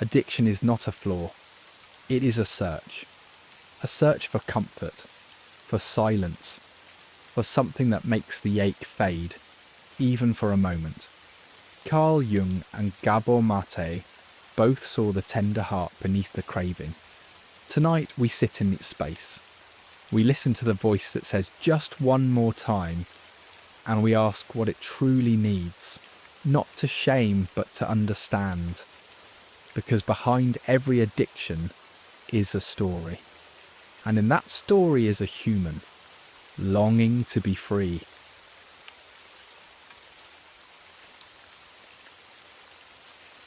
Addiction is not a flaw. It is a search for comfort, for silence, for something that makes the ache fade, even for a moment. Carl Jung and Gabor Maté both saw the tender heart beneath the craving. Tonight we sit in its space. We listen to the voice that says just one more time, and we ask what it truly needs, not to shame but to understand. Because behind every addiction is a story. And in that story is a human, longing to be free.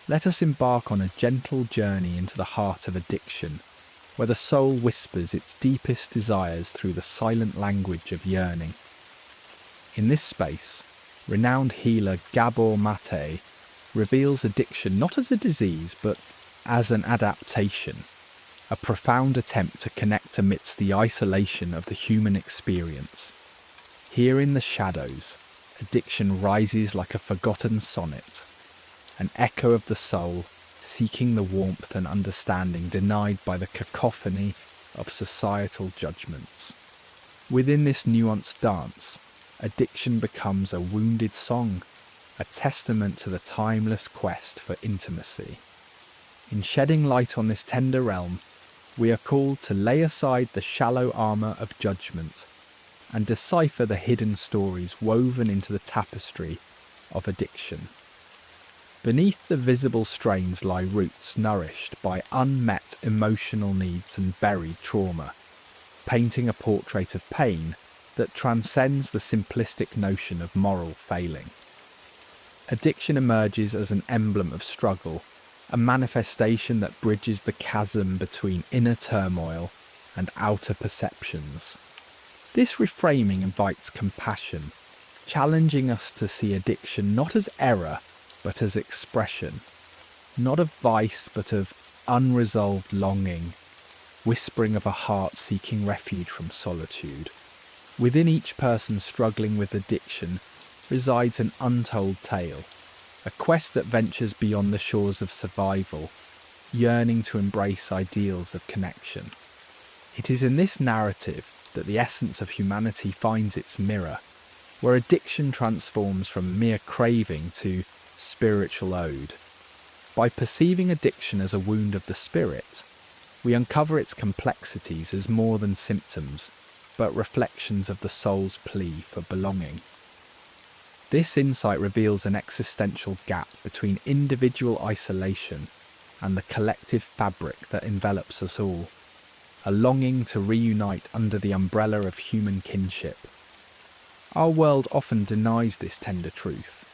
Let us embark on a gentle journey into the heart of addiction, where the soul whispers its deepest desires through the silent language of yearning. In this space, renowned healer Gabor Maté reveals addiction not as a disease, but as an adaptation, a profound attempt to connect amidst the isolation of the human experience. Here in the shadows, addiction rises like a forgotten sonnet, an echo of the soul seeking the warmth and understanding denied by the cacophony of societal judgments. Within this nuanced dance, addiction becomes a wounded song, a testament to the timeless quest for intimacy. In shedding light on this tender realm, we are called to lay aside the shallow armour of judgment and decipher the hidden stories woven into the tapestry of addiction. Beneath the visible strains lie roots nourished by unmet emotional needs and buried trauma, painting a portrait of pain that transcends the simplistic notion of moral failing. Addiction emerges as an emblem of struggle, a manifestation that bridges the chasm between inner turmoil and outer perceptions. This reframing invites compassion, challenging us to see addiction not as error, but as expression, not of vice, but of unresolved longing, whispering of a heart seeking refuge from solitude. Within each person struggling with addiction resides an untold tale, a quest that ventures beyond the shores of survival, yearning to embrace ideals of connection. It is in this narrative that the essence of humanity finds its mirror, where addiction transforms from mere craving to spiritual ode. By perceiving addiction as a wound of the spirit, we uncover its complexities as more than symptoms, but reflections of the soul's plea for belonging. This insight reveals an existential gap between individual isolation and the collective fabric that envelops us all, a longing to reunite under the umbrella of human kinship. Our world often denies this tender truth,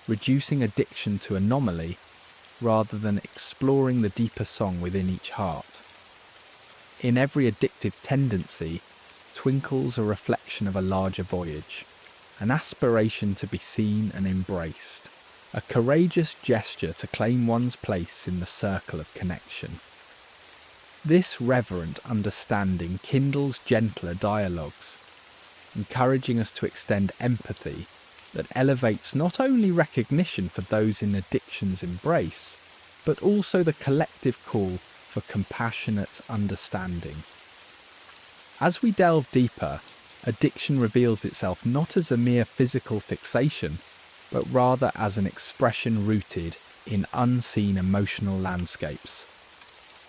reducing addiction to anomaly rather than exploring the deeper song within each heart. In every addictive tendency twinkles a reflection of a larger voyage, an aspiration to be seen and embraced, a courageous gesture to claim one's place in the circle of connection. This reverent understanding kindles gentler dialogues, encouraging us to extend empathy that elevates not only recognition for those in addiction's embrace, but also the collective call for compassionate understanding. As we delve deeper, addiction reveals itself not as a mere physical fixation, but rather as an expression rooted in unseen emotional landscapes.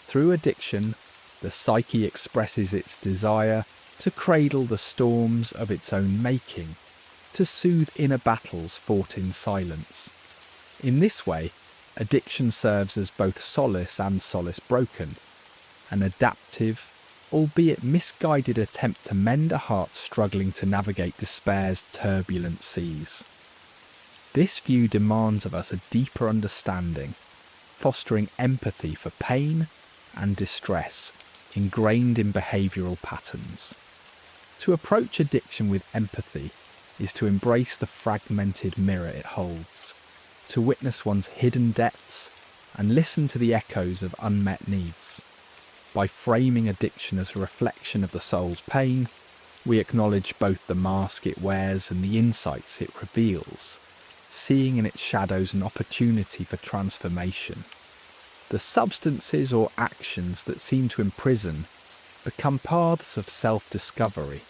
Through addiction, the psyche expresses its desire to cradle the storms of its own making, to soothe inner battles fought in silence. In this way, addiction serves as both solace and solace broken, an adaptive, albeit misguided attempt to mend a heart struggling to navigate despair's turbulent seas. This view demands of us a deeper understanding, fostering empathy for pain and distress ingrained in behavioural patterns. To approach addiction with empathy is to embrace the fragmented mirror it holds, to witness one's hidden depths and listen to the echoes of unmet needs. By framing addiction as a reflection of the soul's pain, we acknowledge both the mask it wears and the insights it reveals, seeing in its shadows an opportunity for transformation. The substances or actions that seem to imprison become paths of self-discovery,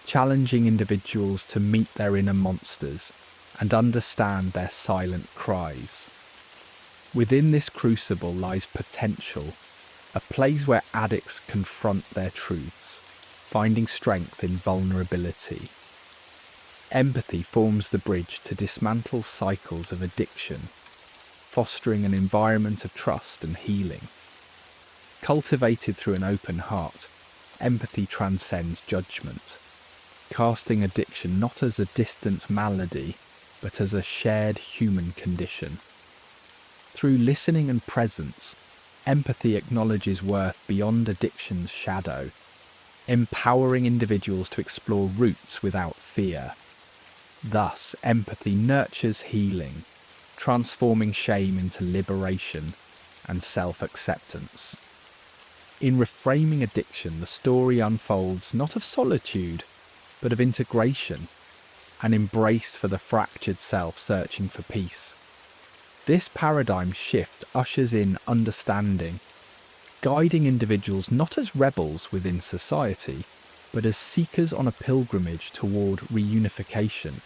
challenging individuals to meet their inner monsters and understand their silent cries. Within this crucible lies potential, a place where addicts confront their truths, finding strength in vulnerability. Empathy forms the bridge to dismantle cycles of addiction, fostering an environment of trust and healing. Cultivated through an open heart, empathy transcends judgment, casting addiction not as a distant malady, but as a shared human condition. Through listening and presence, empathy acknowledges worth beyond addiction's shadow, empowering individuals to explore roots without fear. Thus, empathy nurtures healing, transforming shame into liberation and self-acceptance. In reframing addiction, the story unfolds not of solitude, but of integration, an embrace for the fractured self searching for peace. This paradigm shift ushers in understanding, guiding individuals not as rebels within society, but as seekers on a pilgrimage toward reunification.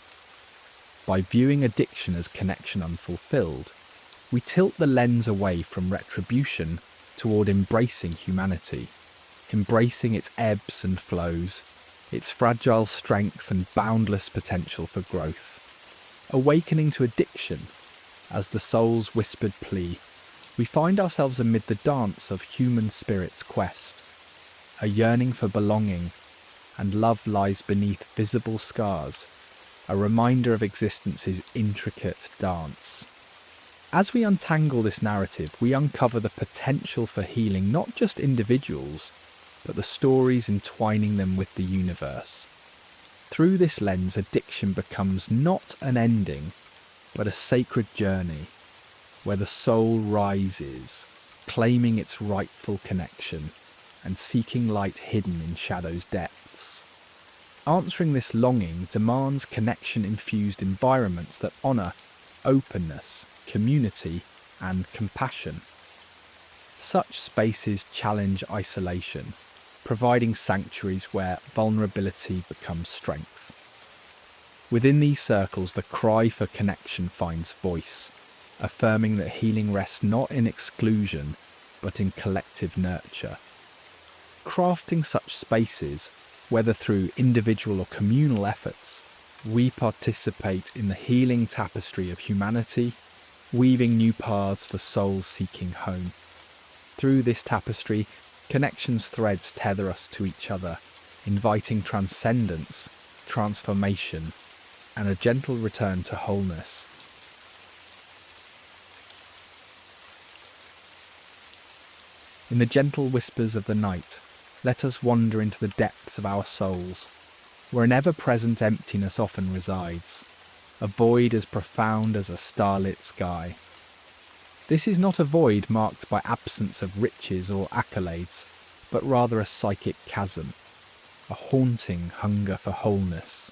By viewing addiction as connection unfulfilled, we tilt the lens away from retribution toward embracing humanity, embracing its ebbs and flows, its fragile strength and boundless potential for growth. Awakening to addiction, as the soul's whispered plea, we find ourselves amid the dance of human spirit's quest. A yearning for belonging, and love lies beneath visible scars, a reminder of existence's intricate dance. As we untangle this narrative, we uncover the potential for healing not just individuals, but the stories entwining them with the universe. Through this lens, addiction becomes not an ending, but a sacred journey, where the soul rises, claiming its rightful connection, and seeking light hidden in shadow's depths. Answering this longing demands connection-infused environments that honour openness, community, and compassion. Such spaces challenge isolation, providing sanctuaries where vulnerability becomes strength. Within these circles, the cry for connection finds voice, affirming that healing rests not in exclusion, but in collective nurture. Crafting such spaces, whether through individual or communal efforts, we participate in the healing tapestry of humanity, weaving new paths for souls seeking home. Through this tapestry, connection's threads tether us to each other, inviting transcendence, transformation, and a gentle return to wholeness. In the gentle whispers of the night, let us wander into the depths of our souls, where an ever-present emptiness often resides, a void as profound as a starlit sky. This is not a void marked by absence of riches or accolades, but rather a psychic chasm, a haunting hunger for wholeness.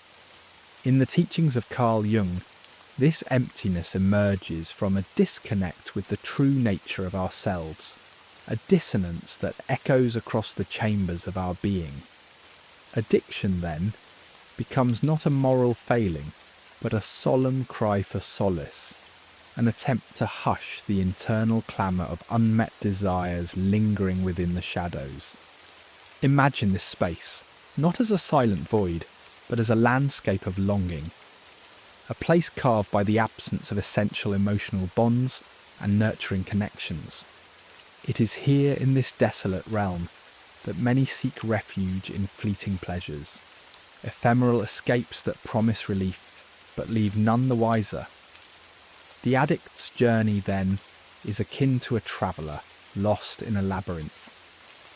In the teachings of Carl Jung, this emptiness emerges from a disconnect with the true nature of ourselves, a dissonance that echoes across the chambers of our being. Addiction, then, becomes not a moral failing, but a solemn cry for solace, an attempt to hush the internal clamour of unmet desires lingering within the shadows. Imagine this space, not as a silent void, but as a landscape of longing, a place carved by the absence of essential emotional bonds and nurturing connections. It is here in this desolate realm that many seek refuge in fleeting pleasures, ephemeral escapes that promise relief but leave none the wiser. The addict's journey, then, is akin to a traveller lost in a labyrinth,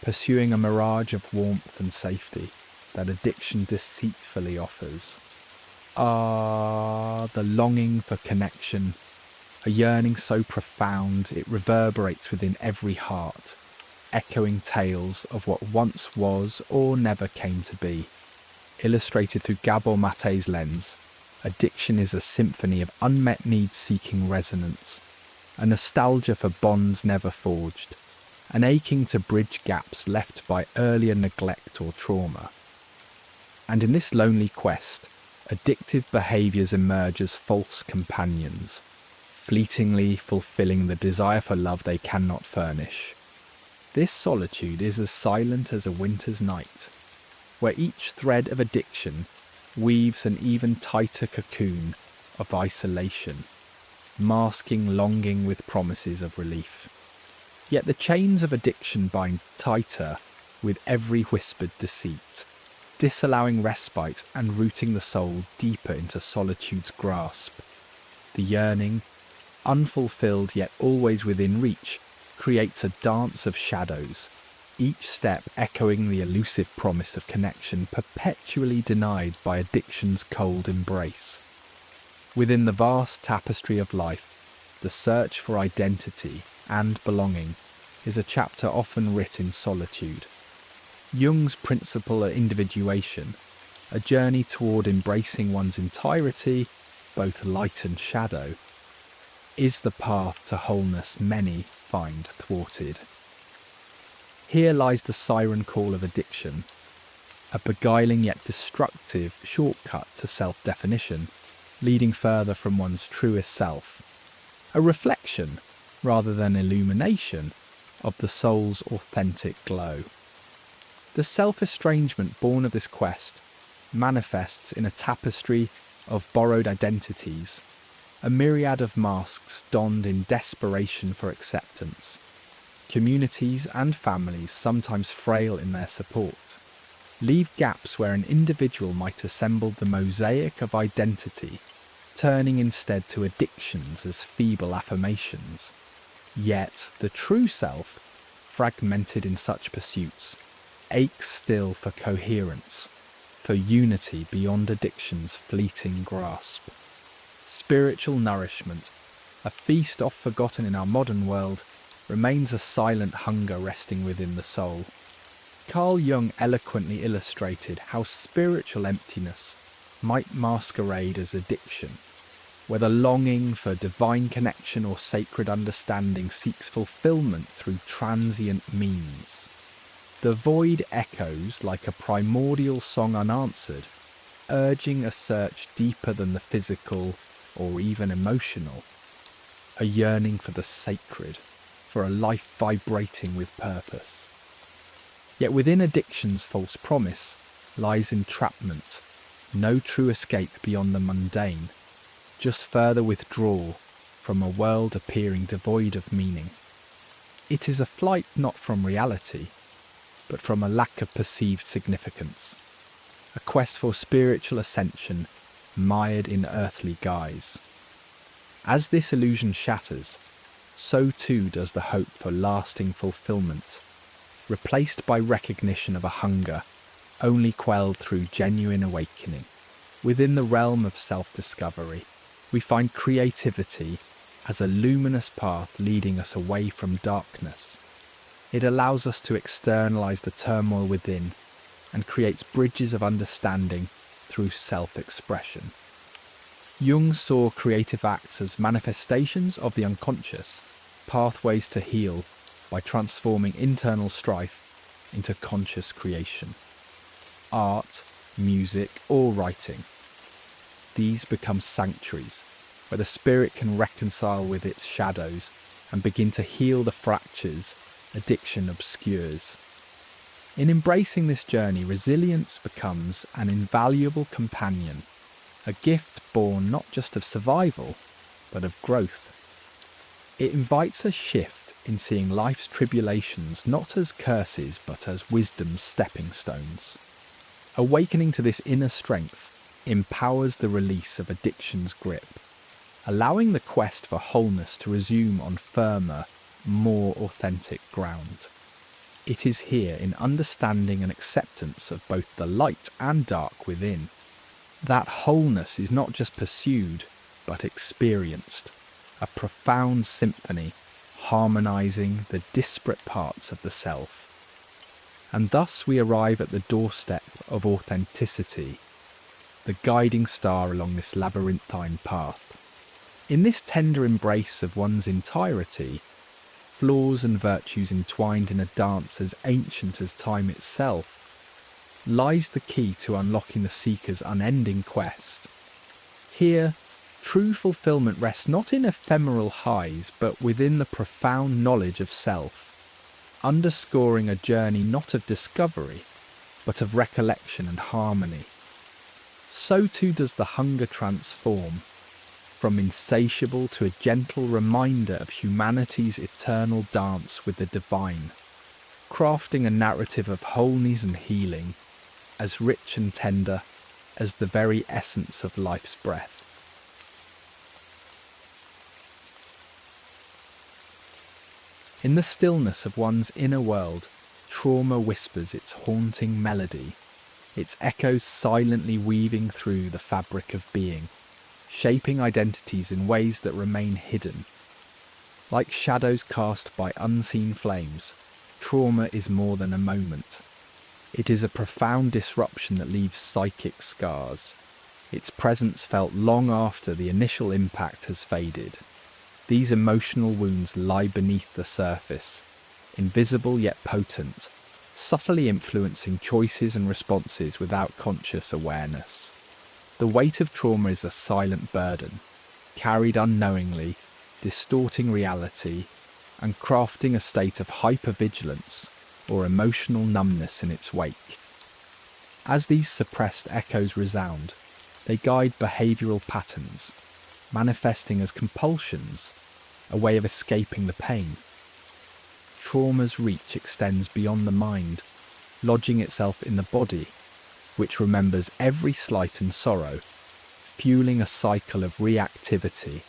pursuing a mirage of warmth and safety that addiction deceitfully offers. Ah, the longing for connection, a yearning so profound it reverberates within every heart, echoing tales of what once was or never came to be. Illustrated through Gabor Maté's lens, addiction is a symphony of unmet needs seeking resonance, a nostalgia for bonds never forged, an aching to bridge gaps left by earlier neglect or trauma. And in this lonely quest, addictive behaviours emerge as false companions, fleetingly fulfilling the desire for love they cannot furnish. This solitude is as silent as a winter's night, where each thread of addiction weaves an even tighter cocoon of isolation, masking longing with promises of relief. Yet the chains of addiction bind tighter with every whispered deceit, disallowing respite and rooting the soul deeper into solitude's grasp. The yearning, unfulfilled yet always within reach, creates a dance of shadows, each step echoing the elusive promise of connection perpetually denied by addiction's cold embrace. Within the vast tapestry of life, the search for identity and belonging is a chapter often writ in solitude. Jung's principle of individuation, a journey toward embracing one's entirety, both light and shadow, is the path to wholeness many find thwarted. Here lies the siren call of addiction, a beguiling yet destructive shortcut to self-definition, leading further from one's truest self, a reflection, rather than illumination, of the soul's authentic glow. The self-estrangement born of this quest manifests in a tapestry of borrowed identities, a myriad of masks donned in desperation for acceptance. Communities and families, sometimes frail in their support, leave gaps where an individual might assemble the mosaic of identity, turning instead to addictions as feeble affirmations. Yet the true self, fragmented in such pursuits, aches still for coherence, for unity beyond addiction's fleeting grasp. Spiritual nourishment, a feast oft forgotten in our modern world, remains a silent hunger resting within the soul. Carl Jung eloquently illustrated how spiritual emptiness might masquerade as addiction, whether longing for divine connection or sacred understanding seeks fulfillment through transient means. The void echoes like a primordial song unanswered, urging a search deeper than the physical or even emotional, a yearning for the sacred, for a life vibrating with purpose. Yet within addiction's false promise lies entrapment, no true escape beyond the mundane, just further withdrawal from a world appearing devoid of meaning. It is a flight not from reality, but from a lack of perceived significance, a quest for spiritual ascension mired in earthly guise. As this illusion shatters, so too does the hope for lasting fulfillment, replaced by recognition of a hunger only quelled through genuine awakening. Within the realm of self-discovery, we find creativity as a luminous path leading us away from darkness. It allows us to externalize the turmoil within and creates bridges of understanding through self-expression. Jung saw creative acts as manifestations of the unconscious, pathways to heal by transforming internal strife into conscious creation. Art, music, or writing. These become sanctuaries where the spirit can reconcile with its shadows and begin to heal the fractures addiction obscures. In embracing this journey, resilience becomes an invaluable companion, a gift born not just of survival, but of growth. It invites a shift in seeing life's tribulations not as curses, but as wisdom's stepping stones. Awakening to this inner strength empowers the release of addiction's grip, allowing the quest for wholeness to resume on firmer, more authentic ground. It is here in understanding and acceptance of both the light and dark within that wholeness is not just pursued, but experienced, a profound symphony harmonizing the disparate parts of the self. And thus we arrive at the doorstep of authenticity, the guiding star along this labyrinthine path. In this tender embrace of one's entirety, flaws and virtues entwined in a dance as ancient as time itself, lies the key to unlocking the seeker's unending quest. Here, true fulfillment rests not in ephemeral highs, but within the profound knowledge of self, underscoring a journey not of discovery, but of recollection and harmony. So too does the hunger transform, from insatiable to a gentle reminder of humanity's eternal dance with the divine, crafting a narrative of wholeness and healing, as rich and tender as the very essence of life's breath. In the stillness of one's inner world, trauma whispers its haunting melody, its echoes silently weaving through the fabric of being, shaping identities in ways that remain hidden. Like shadows cast by unseen flames, trauma is more than a moment. It is a profound disruption that leaves psychic scars, its presence felt long after the initial impact has faded. These emotional wounds lie beneath the surface, invisible yet potent, subtly influencing choices and responses without conscious awareness. The weight of trauma is a silent burden, carried unknowingly, distorting reality, and crafting a state of hypervigilance or emotional numbness in its wake. As these suppressed echoes resound, they guide behavioural patterns, manifesting as compulsions, a way of escaping the pain. Trauma's reach extends beyond the mind, lodging itself in the body, which remembers every slight and sorrow, fueling a cycle of reactivity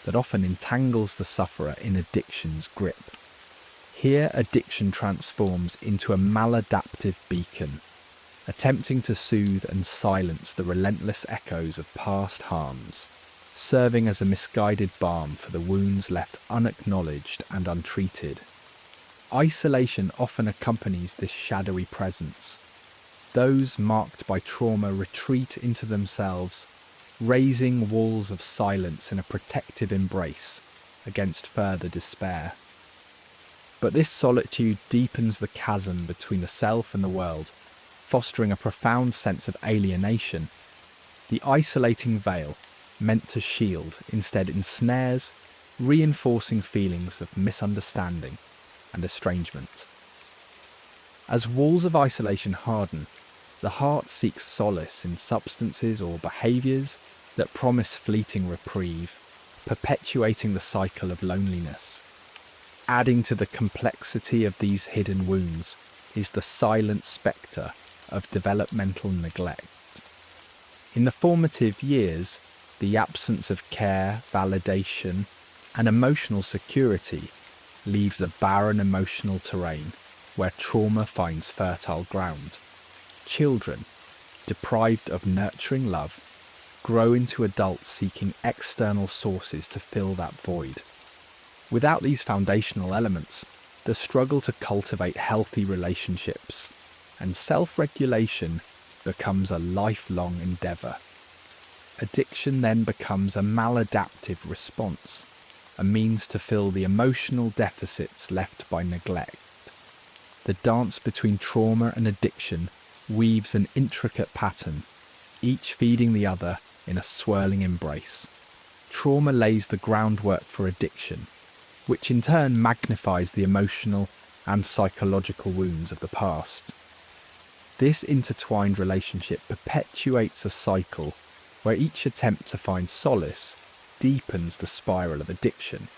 that often entangles the sufferer in addiction's grip. Here, addiction transforms into a maladaptive beacon, attempting to soothe and silence the relentless echoes of past harms, serving as a misguided balm for the wounds left unacknowledged and untreated. Isolation often accompanies this shadowy presence. Those marked by trauma retreat into themselves, raising walls of silence in a protective embrace against further despair. But this solitude deepens the chasm between the self and the world, fostering a profound sense of alienation. The isolating veil, meant to shield, instead ensnares, reinforcing feelings of misunderstanding and estrangement. As walls of isolation harden, the heart seeks solace in substances or behaviours that promise fleeting reprieve, perpetuating the cycle of loneliness. Adding to the complexity of these hidden wounds is the silent spectre of developmental neglect. In the formative years, the absence of care, validation, and emotional security leaves a barren emotional terrain where trauma finds fertile ground. Children, deprived of nurturing love, grow into adults seeking external sources to fill that void. Without these foundational elements, the struggle to cultivate healthy relationships and self-regulation becomes a lifelong endeavour. Addiction then becomes a maladaptive response, a means to fill the emotional deficits left by neglect. The dance between trauma and addiction weaves an intricate pattern, each feeding the other in a swirling embrace. Trauma lays the groundwork for addiction, which in turn magnifies the emotional and psychological wounds of the past. This intertwined relationship perpetuates a cycle where each attempt to find solace deepens the spiral of addiction.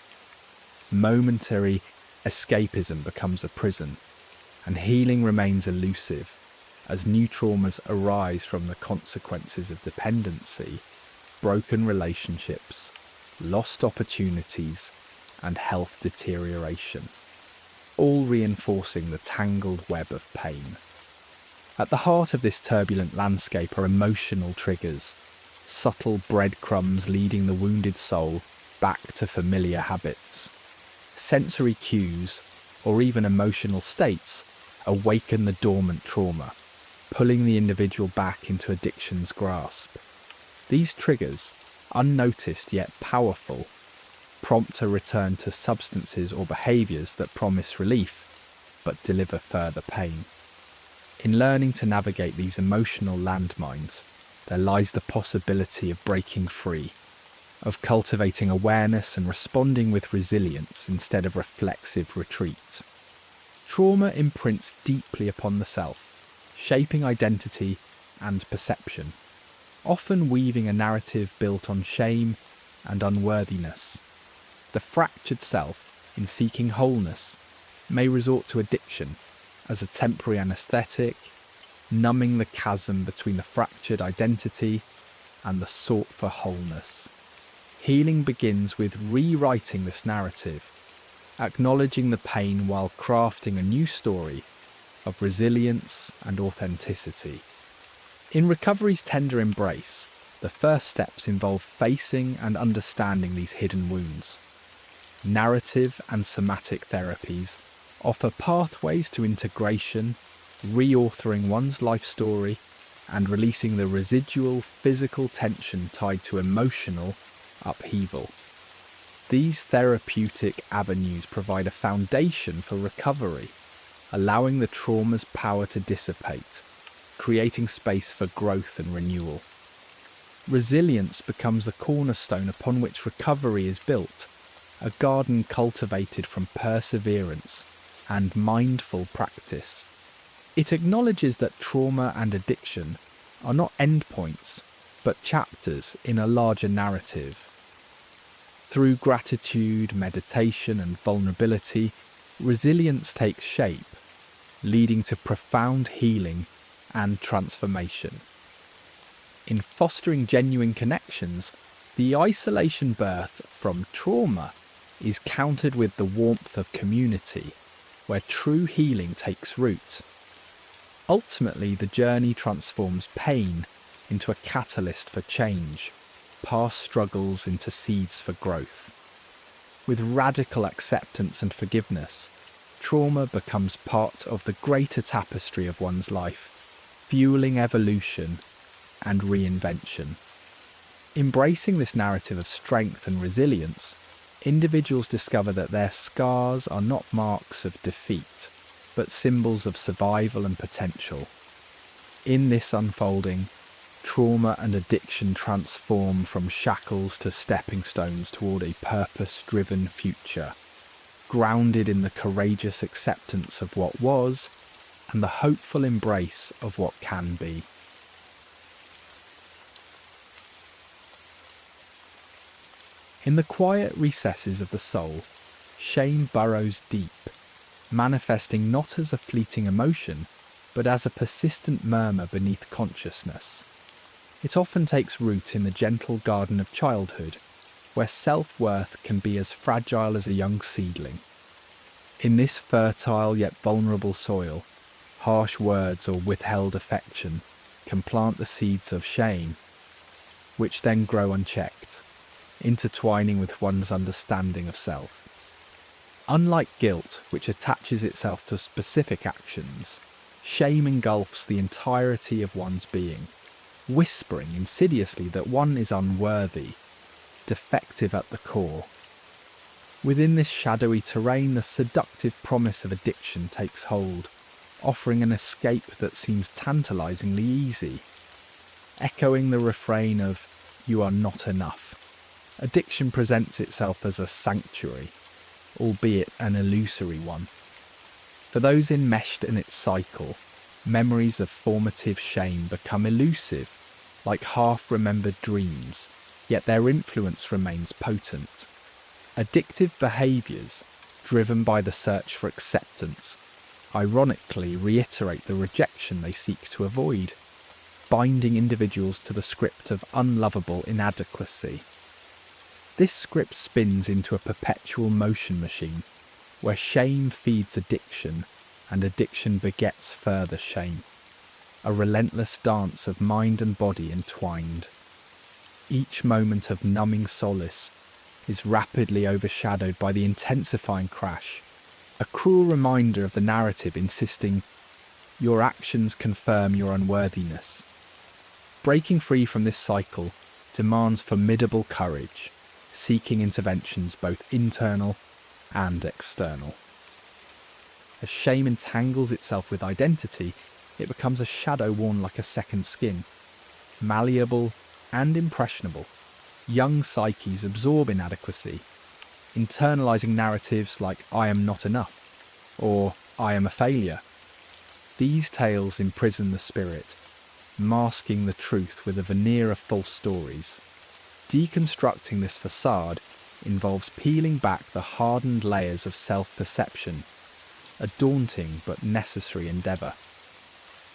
Momentary escapism becomes a prison, and healing remains elusive as new traumas arise from the consequences of dependency, broken relationships, lost opportunities, and health deterioration, all reinforcing the tangled web of pain. At the heart of this turbulent landscape are emotional triggers, subtle breadcrumbs leading the wounded soul back to familiar habits. Sensory cues, or even emotional states, awaken the dormant trauma, pulling the individual back into addiction's grasp. These triggers, unnoticed yet powerful, prompt a return to substances or behaviours that promise relief but deliver further pain. In learning to navigate these emotional landmines, there lies the possibility of breaking free, of cultivating awareness and responding with resilience instead of reflexive retreat. Trauma imprints deeply upon the self, shaping identity and perception, often weaving a narrative built on shame and unworthiness. The fractured self, in seeking wholeness, may resort to addiction as a temporary anaesthetic, numbing the chasm between the fractured identity and the sought for wholeness. Healing begins with rewriting this narrative, acknowledging the pain while crafting a new story of resilience and authenticity. In recovery's tender embrace, the first steps involve facing and understanding these hidden wounds. Narrative and somatic therapies offer pathways to integration, reauthoring one's life story, and releasing the residual physical tension tied to emotional upheaval. These therapeutic avenues provide a foundation for recovery, allowing the trauma's power to dissipate, creating space for growth and renewal. Resilience becomes a cornerstone upon which recovery is built, a garden cultivated from perseverance and mindful practice. It acknowledges that trauma and addiction are not endpoints, but chapters in a larger narrative. Through gratitude, meditation, and vulnerability, resilience takes shape, leading to profound healing and transformation. In fostering genuine connections, the isolation birthed from trauma is countered with the warmth of community, where true healing takes root. Ultimately, the journey transforms pain into a catalyst for change, past struggles into seeds for growth. With radical acceptance and forgiveness, trauma becomes part of the greater tapestry of one's life, fueling evolution and reinvention. Embracing this narrative of strength and resilience, individuals discover that their scars are not marks of defeat, but symbols of survival and potential. In this unfolding, trauma and addiction transform from shackles to stepping stones toward a purpose-driven future, grounded in the courageous acceptance of what was and the hopeful embrace of what can be. In the quiet recesses of the soul, shame burrows deep, manifesting not as a fleeting emotion, but as a persistent murmur beneath consciousness. It often takes root in the gentle garden of childhood, where self-worth can be as fragile as a young seedling. In this fertile yet vulnerable soil, harsh words or withheld affection can plant the seeds of shame, which then grow unchecked, intertwining with one's understanding of self. Unlike guilt, which attaches itself to specific actions, shame engulfs the entirety of one's being, whispering insidiously that one is unworthy, defective at the core. Within this shadowy terrain, the seductive promise of addiction takes hold, offering an escape that seems tantalizingly easy. Echoing the refrain of, "You are not enough," addiction presents itself as a sanctuary, albeit an illusory one. For those enmeshed in its cycle, memories of formative shame become elusive, like half-remembered dreams, yet their influence remains potent. Addictive behaviours, driven by the search for acceptance, ironically reiterate the rejection they seek to avoid, binding individuals to the script of unlovable inadequacy. This script spins into a perpetual motion machine, where shame feeds addiction and addiction begets further shame, a relentless dance of mind and body entwined. Each moment of numbing solace is rapidly overshadowed by the intensifying crash, a cruel reminder of the narrative insisting, "Your actions confirm your unworthiness." Breaking free from this cycle demands formidable courage, seeking interventions both internal and external. As shame entangles itself with identity, it becomes a shadow worn like a second skin. Malleable and impressionable, young psyches absorb inadequacy, internalizing narratives like "I am not enough" or "I am a failure." These tales imprison the spirit, masking the truth with a veneer of false stories. Deconstructing this facade involves peeling back the hardened layers of self-perception, a daunting but necessary endeavour.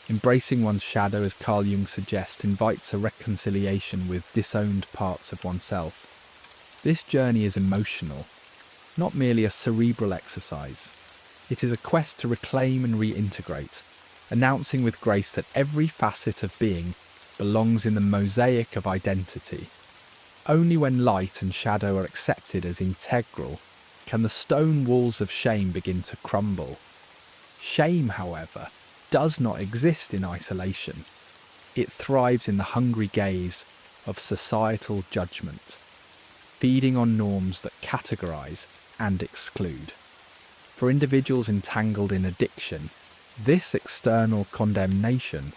Embracing one's shadow, as Carl Jung suggests, invites a reconciliation with disowned parts of oneself. This journey is emotional, not merely a cerebral exercise. It is a quest to reclaim and reintegrate, announcing with grace that every facet of being belongs in the mosaic of identity. Only when light and shadow are accepted as integral can the stone walls of shame begin to crumble. Shame, however, does not exist in isolation. It thrives in the hungry gaze of societal judgment, feeding on norms that categorize and exclude. For individuals entangled in addiction, this external condemnation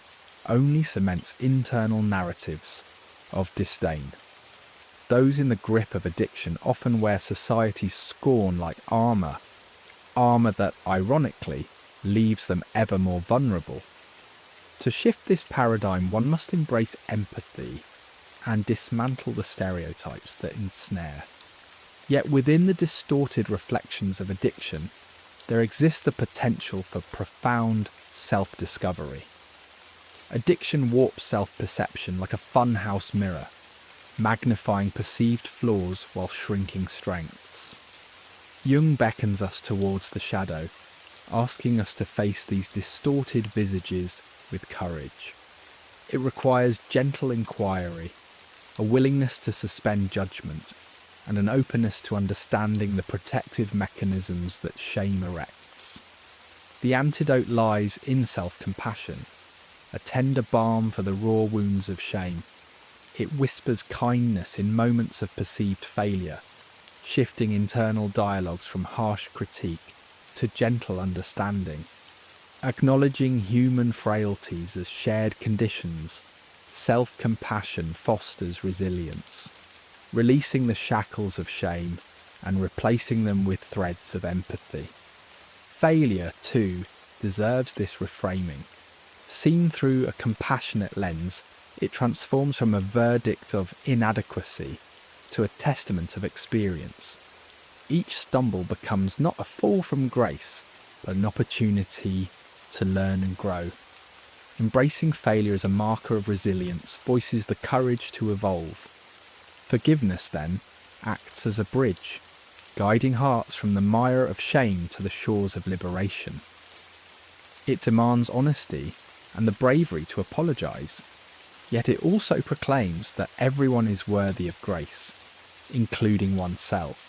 only cements internal narratives of disdain. Those in the grip of addiction often wear society's scorn like armour that, ironically, leaves them ever more vulnerable. To shift this paradigm, one must embrace empathy and dismantle the stereotypes that ensnare. Yet within the distorted reflections of addiction, there exists the potential for profound self-discovery. Addiction warps self-perception like a funhouse mirror, magnifying perceived flaws while shrinking strengths. Jung beckons us towards the shadow, asking us to face these distorted visages with courage. It requires gentle inquiry, a willingness to suspend judgment, and an openness to understanding the protective mechanisms that shame erects. The antidote lies in self-compassion, a tender balm for the raw wounds of shame. It whispers kindness in moments of perceived failure, shifting internal dialogues from harsh critique to gentle understanding. Acknowledging human frailties as shared conditions, self-compassion fosters resilience, releasing the shackles of shame and replacing them with threads of empathy. Failure, too, deserves this reframing. Seen through a compassionate lens, it transforms from a verdict of inadequacy to a testament of experience. Each stumble becomes not a fall from grace, but an opportunity to learn and grow. Embracing failure as a marker of resilience voices the courage to evolve. Forgiveness, then, acts as a bridge, guiding hearts from the mire of shame to the shores of liberation. It demands honesty and the bravery to apologise, yet it also proclaims that everyone is worthy of grace, including oneself.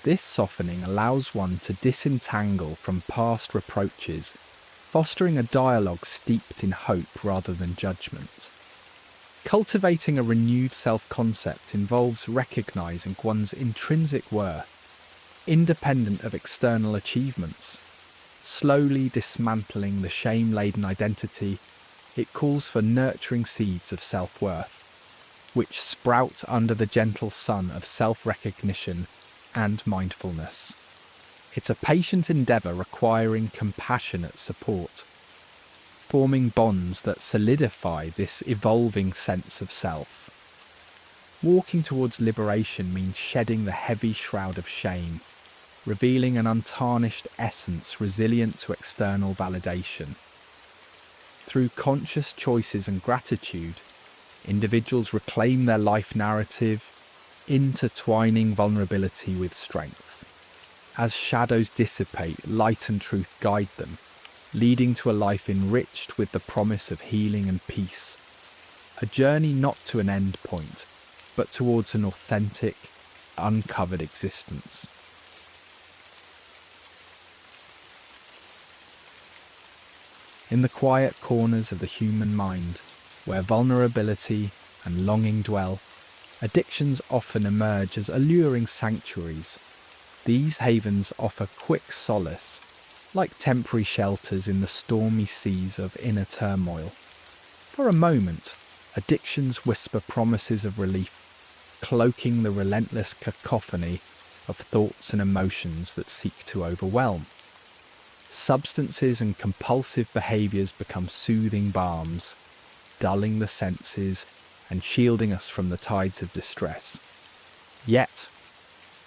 This softening allows one to disentangle from past reproaches, fostering a dialogue steeped in hope rather than judgment. Cultivating a renewed self-concept involves recognising one's intrinsic worth, independent of external achievements. Slowly dismantling the shame-laden identity, it calls for nurturing seeds of self-worth, which sprout under the gentle sun of self-recognition and mindfulness. It's a patient endeavour requiring compassionate support, forming bonds that solidify this evolving sense of self. Walking towards liberation means shedding the heavy shroud of shame, revealing an untarnished essence resilient to external validation. Through conscious choices and gratitude, individuals reclaim their life narrative, intertwining vulnerability with strength. As shadows dissipate, light and truth guide them, leading to a life enriched with the promise of healing and peace. A journey not to an end point, but towards an authentic, uncovered existence. In the quiet corners of the human mind, where vulnerability and longing dwell, Addictions often emerge as alluring sanctuaries. These havens offer quick solace, like temporary shelters in the stormy seas of inner turmoil. For a moment, addictions whisper promises of relief, cloaking the relentless cacophony of thoughts and emotions that seek to overwhelm. Substances and compulsive behaviours become soothing balms, dulling the senses and shielding us from the tides of distress. Yet,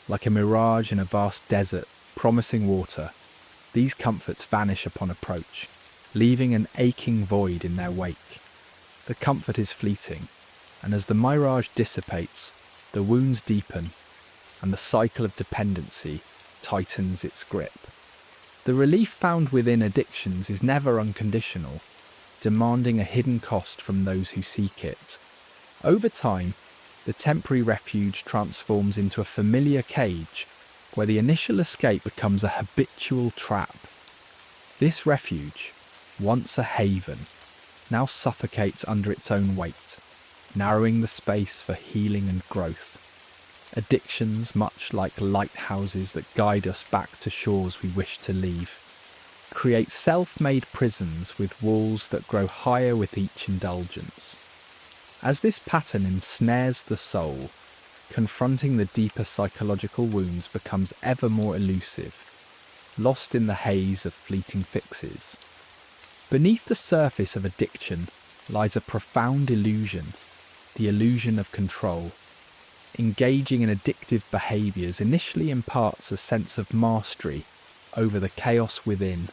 like a mirage in a vast desert promising water, these comforts vanish upon approach, leaving an aching void in their wake. The comfort is fleeting, and as the mirage dissipates, the wounds deepen, and the cycle of dependency tightens its grip. The relief found within addictions is never unconditional, demanding a hidden cost from those who seek it. Over time, the temporary refuge transforms into a familiar cage where the initial escape becomes a habitual trap. This refuge, once a haven, now suffocates under its own weight, narrowing the space for healing and growth. Addictions, much like lighthouses that guide us back to shores we wish to leave, create self-made prisons with walls that grow higher with each indulgence. As this pattern ensnares the soul, confronting the deeper psychological wounds becomes ever more elusive, lost in the haze of fleeting fixes. Beneath the surface of addiction lies a profound illusion, the illusion of control. Engaging in addictive behaviours initially imparts a sense of mastery over the chaos within.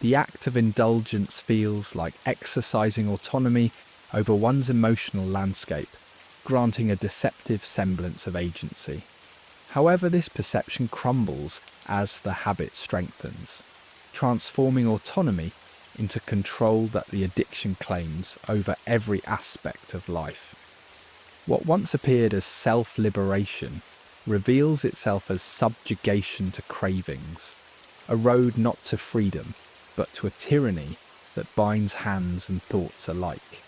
The act of indulgence feels like exercising autonomy over one's emotional landscape, granting a deceptive semblance of agency. However, this perception crumbles as the habit strengthens, transforming autonomy into control that the addiction claims over every aspect of life. What once appeared as self-liberation reveals itself as subjugation to cravings, a road not to freedom, but to a tyranny that binds hands and thoughts alike.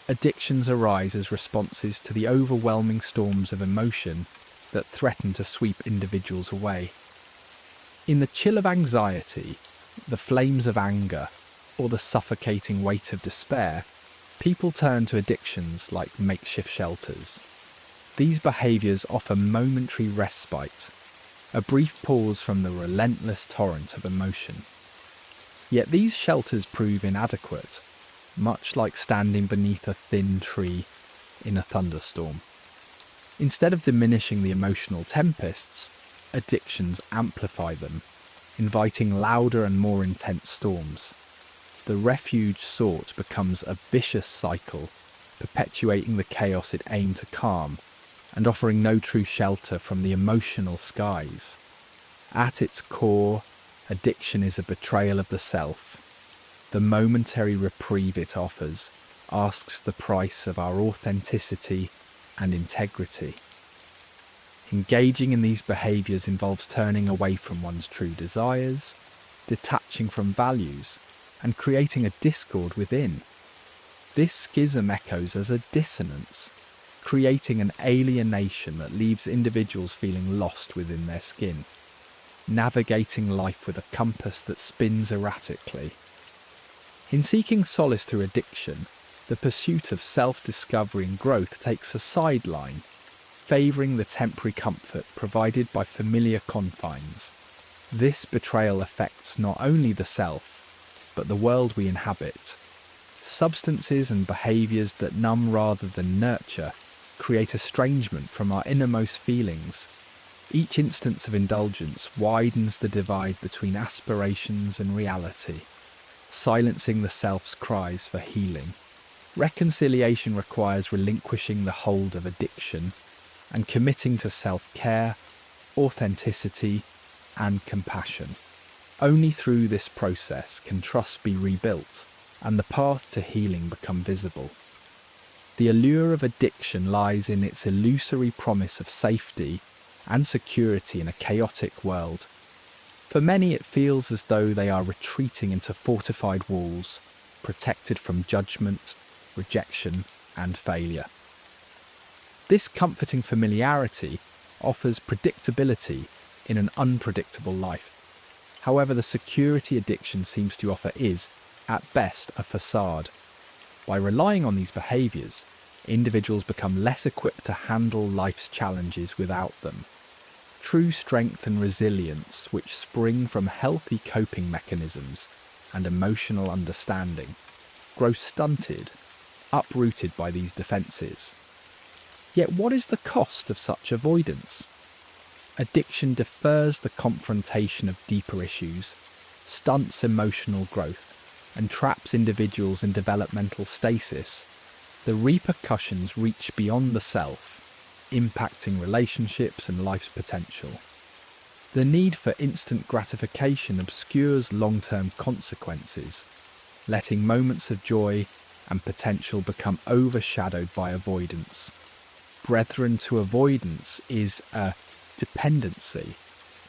Addictions arise as responses to the overwhelming storms of emotion that threaten to sweep individuals away. In the chill of anxiety, the flames of anger, or the suffocating weight of despair, people turn to addictions like makeshift shelters. These behaviours offer momentary respite, a brief pause from the relentless torrent of emotion. Yet these shelters prove inadequate, much like standing beneath a thin tree in a thunderstorm. Instead of diminishing the emotional tempests, addictions amplify them, inviting louder and more intense storms. The refuge sought becomes a vicious cycle, perpetuating the chaos it aimed to calm, and offering no true shelter from the emotional skies. At its core, addiction is a betrayal of the self. The momentary reprieve it offers asks the price of our authenticity and integrity. Engaging in these behaviours involves turning away from one's true desires, detaching from values, and creating a discord within. This schism echoes as a dissonance, creating an alienation that leaves individuals feeling lost within their skin, navigating life with a compass that spins erratically. In seeking solace through addiction, the pursuit of self-discovery and growth takes a sideline, favouring the temporary comfort provided by familiar confines. This betrayal affects not only the self, but the world we inhabit. Substances and behaviours that numb rather than nurture create estrangement from our innermost feelings. Each instance of indulgence widens the divide between aspirations and reality, silencing the self's cries for healing. Reconciliation requires relinquishing the hold of addiction and committing to self-care, authenticity, and compassion. Only through this process can trust be rebuilt and the path to healing become visible. The allure of addiction lies in its illusory promise of safety and security in a chaotic world. For many, it feels as though they are retreating into fortified walls, protected from judgment, rejection, and failure. This comforting familiarity offers predictability in an unpredictable life. However, the security addiction seems to offer is, at best, a facade. By relying on these behaviours, individuals become less equipped to handle life's challenges without them. True strength and resilience, which spring from healthy coping mechanisms and emotional understanding, grow stunted, uprooted by these defences. Yet what is the cost of such avoidance? Addiction defers the confrontation of deeper issues, stunts emotional growth, and traps individuals in developmental stasis. The repercussions reach beyond the self, impacting relationships and life's potential. The need for instant gratification obscures long-term consequences, letting moments of joy and potential become overshadowed by avoidance. Brethren to avoidance is a dependency,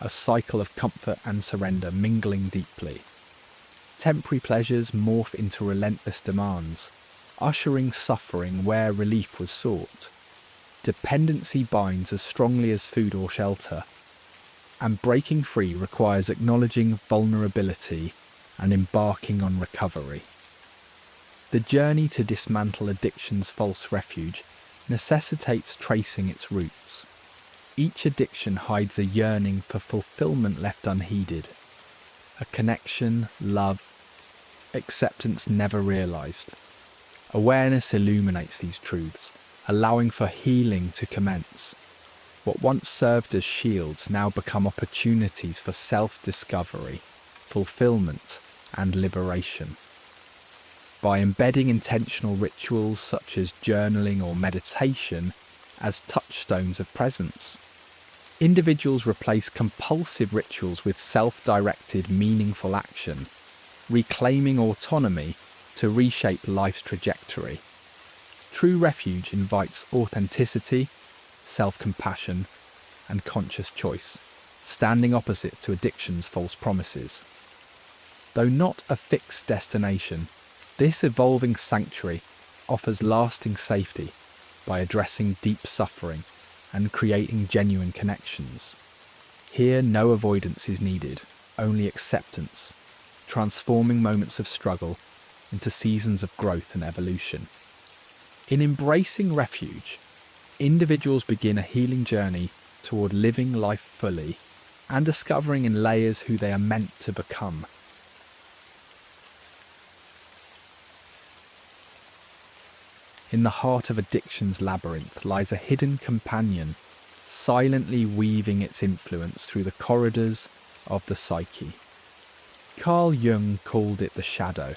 a cycle of comfort and surrender mingling deeply. Temporary pleasures morph into relentless demands, ushering suffering where relief was sought. Dependency binds as strongly as food or shelter, and breaking free requires acknowledging vulnerability and embarking on recovery. The journey to dismantle addiction's false refuge necessitates tracing its roots. Each addiction hides a yearning for fulfillment left unheeded, a connection, love, acceptance never realised. Awareness illuminates these truths, allowing for healing to commence. What once served as shields now become opportunities for self-discovery, fulfillment, and liberation. By embedding intentional rituals such as journaling or meditation as touchstones of presence, individuals replace compulsive rituals with self-directed, meaningful action, reclaiming autonomy to reshape life's trajectory. True refuge invites authenticity, self-compassion, and conscious choice, standing opposite to addiction's false promises. Though not a fixed destination, this evolving sanctuary offers lasting safety by addressing deep suffering and creating genuine connections. Here, no avoidance is needed, only acceptance, transforming moments of struggle into seasons of growth and evolution. In embracing refuge, individuals begin a healing journey toward living life fully and discovering in layers who they are meant to become. In the heart of addiction's labyrinth lies a hidden companion, silently weaving its influence through the corridors of the psyche. Carl Jung called it the shadow,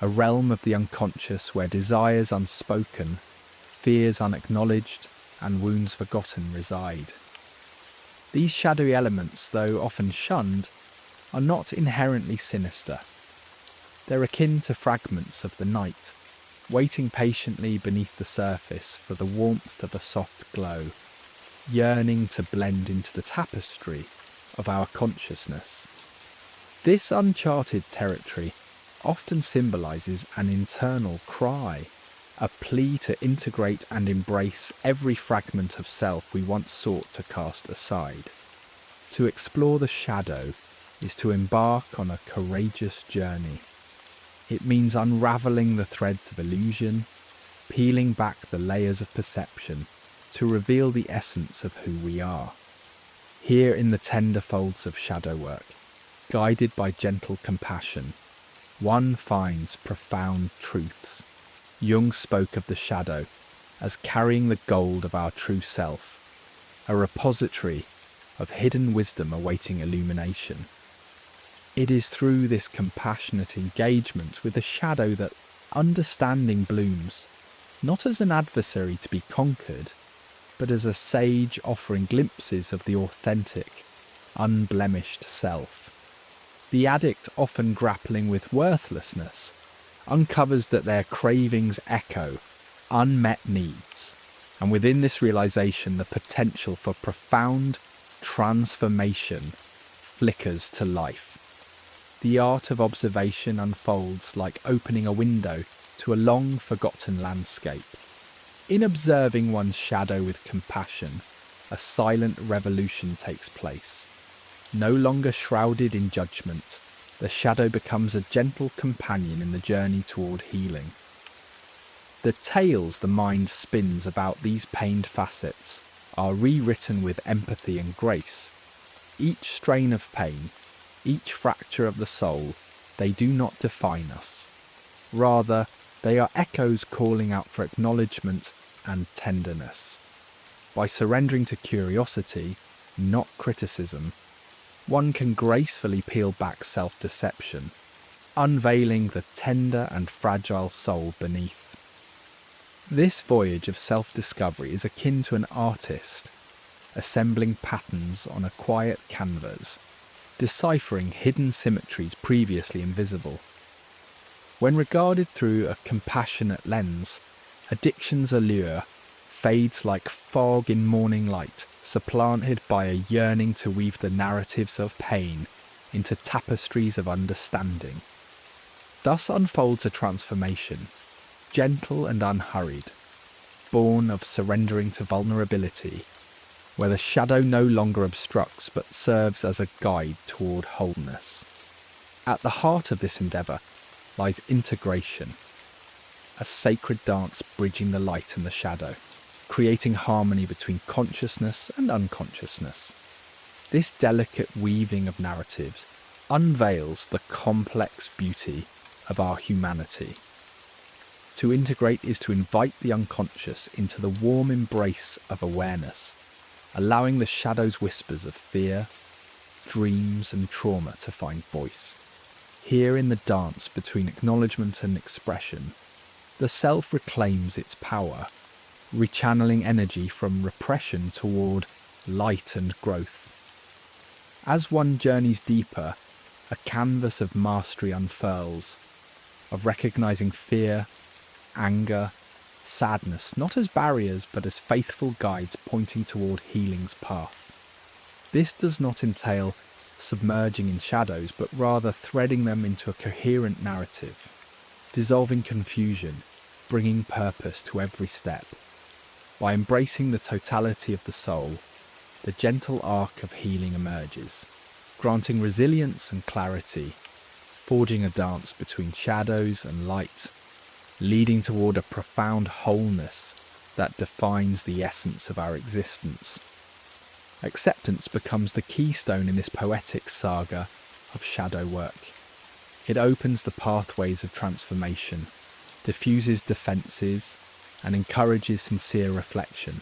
a realm of the unconscious where desires unspoken, fears unacknowledged, and wounds forgotten reside. These shadowy elements, though often shunned, are not inherently sinister. They're akin to fragments of the night, waiting patiently beneath the surface for the warmth of a soft glow, yearning to blend into the tapestry of our consciousness. This uncharted territory often symbolises an internal cry, a plea to integrate and embrace every fragment of self we once sought to cast aside. To explore the shadow is to embark on a courageous journey. It means unravelling the threads of illusion, peeling back the layers of perception to reveal the essence of who we are. Here in the tender folds of shadow work, guided by gentle compassion, one finds profound truths. Jung spoke of the shadow as carrying the gold of our true self, a repository of hidden wisdom awaiting illumination. It is through this compassionate engagement with the shadow that understanding blooms, not as an adversary to be conquered, but as a sage offering glimpses of the authentic, unblemished self. The addict, often grappling with worthlessness, uncovers that their cravings echo unmet needs, and within this realization the potential for profound transformation flickers to life. The art of observation unfolds like opening a window to a long-forgotten landscape. In observing one's shadow with compassion, a silent revolution takes place. No longer shrouded in judgment, the shadow becomes a gentle companion in the journey toward healing. The tales the mind spins about these pained facets are rewritten with empathy and grace. Each strain of pain, each fracture of the soul, they do not define us. Rather, they are echoes calling out for acknowledgement and tenderness. By surrendering to curiosity, not criticism, one can gracefully peel back self-deception, unveiling the tender and fragile soul beneath. This voyage of self-discovery is akin to an artist assembling patterns on a quiet canvas, deciphering hidden symmetries previously invisible. When regarded through a compassionate lens, addiction's allure fades like fog in morning light, supplanted by a yearning to weave the narratives of pain into tapestries of understanding. Thus unfolds a transformation, gentle and unhurried, born of surrendering to vulnerability, where the shadow no longer obstructs but serves as a guide toward wholeness. At the heart of this endeavour lies integration, a sacred dance bridging the light and the shadow, creating harmony between consciousness and unconsciousness. This delicate weaving of narratives unveils the complex beauty of our humanity. To integrate is to invite the unconscious into the warm embrace of awareness, allowing the shadow's whispers of fear, dreams and trauma to find voice. Here in the dance between acknowledgement and expression, the self reclaims its power, rechanneling energy from repression toward light and growth. As one journeys deeper, a canvas of mastery unfurls, of recognizing fear, anger, sadness, not as barriers but as faithful guides pointing toward healing's path. This does not entail submerging in shadows, but rather threading them into a coherent narrative, dissolving confusion, bringing purpose to every step. By embracing the totality of the soul, the gentle arc of healing emerges, granting resilience and clarity, forging a dance between shadows and light, leading toward a profound wholeness that defines the essence of our existence. Acceptance becomes the keystone in this poetic saga of shadow work. It opens the pathways of transformation, diffuses defences, and encourages sincere reflection.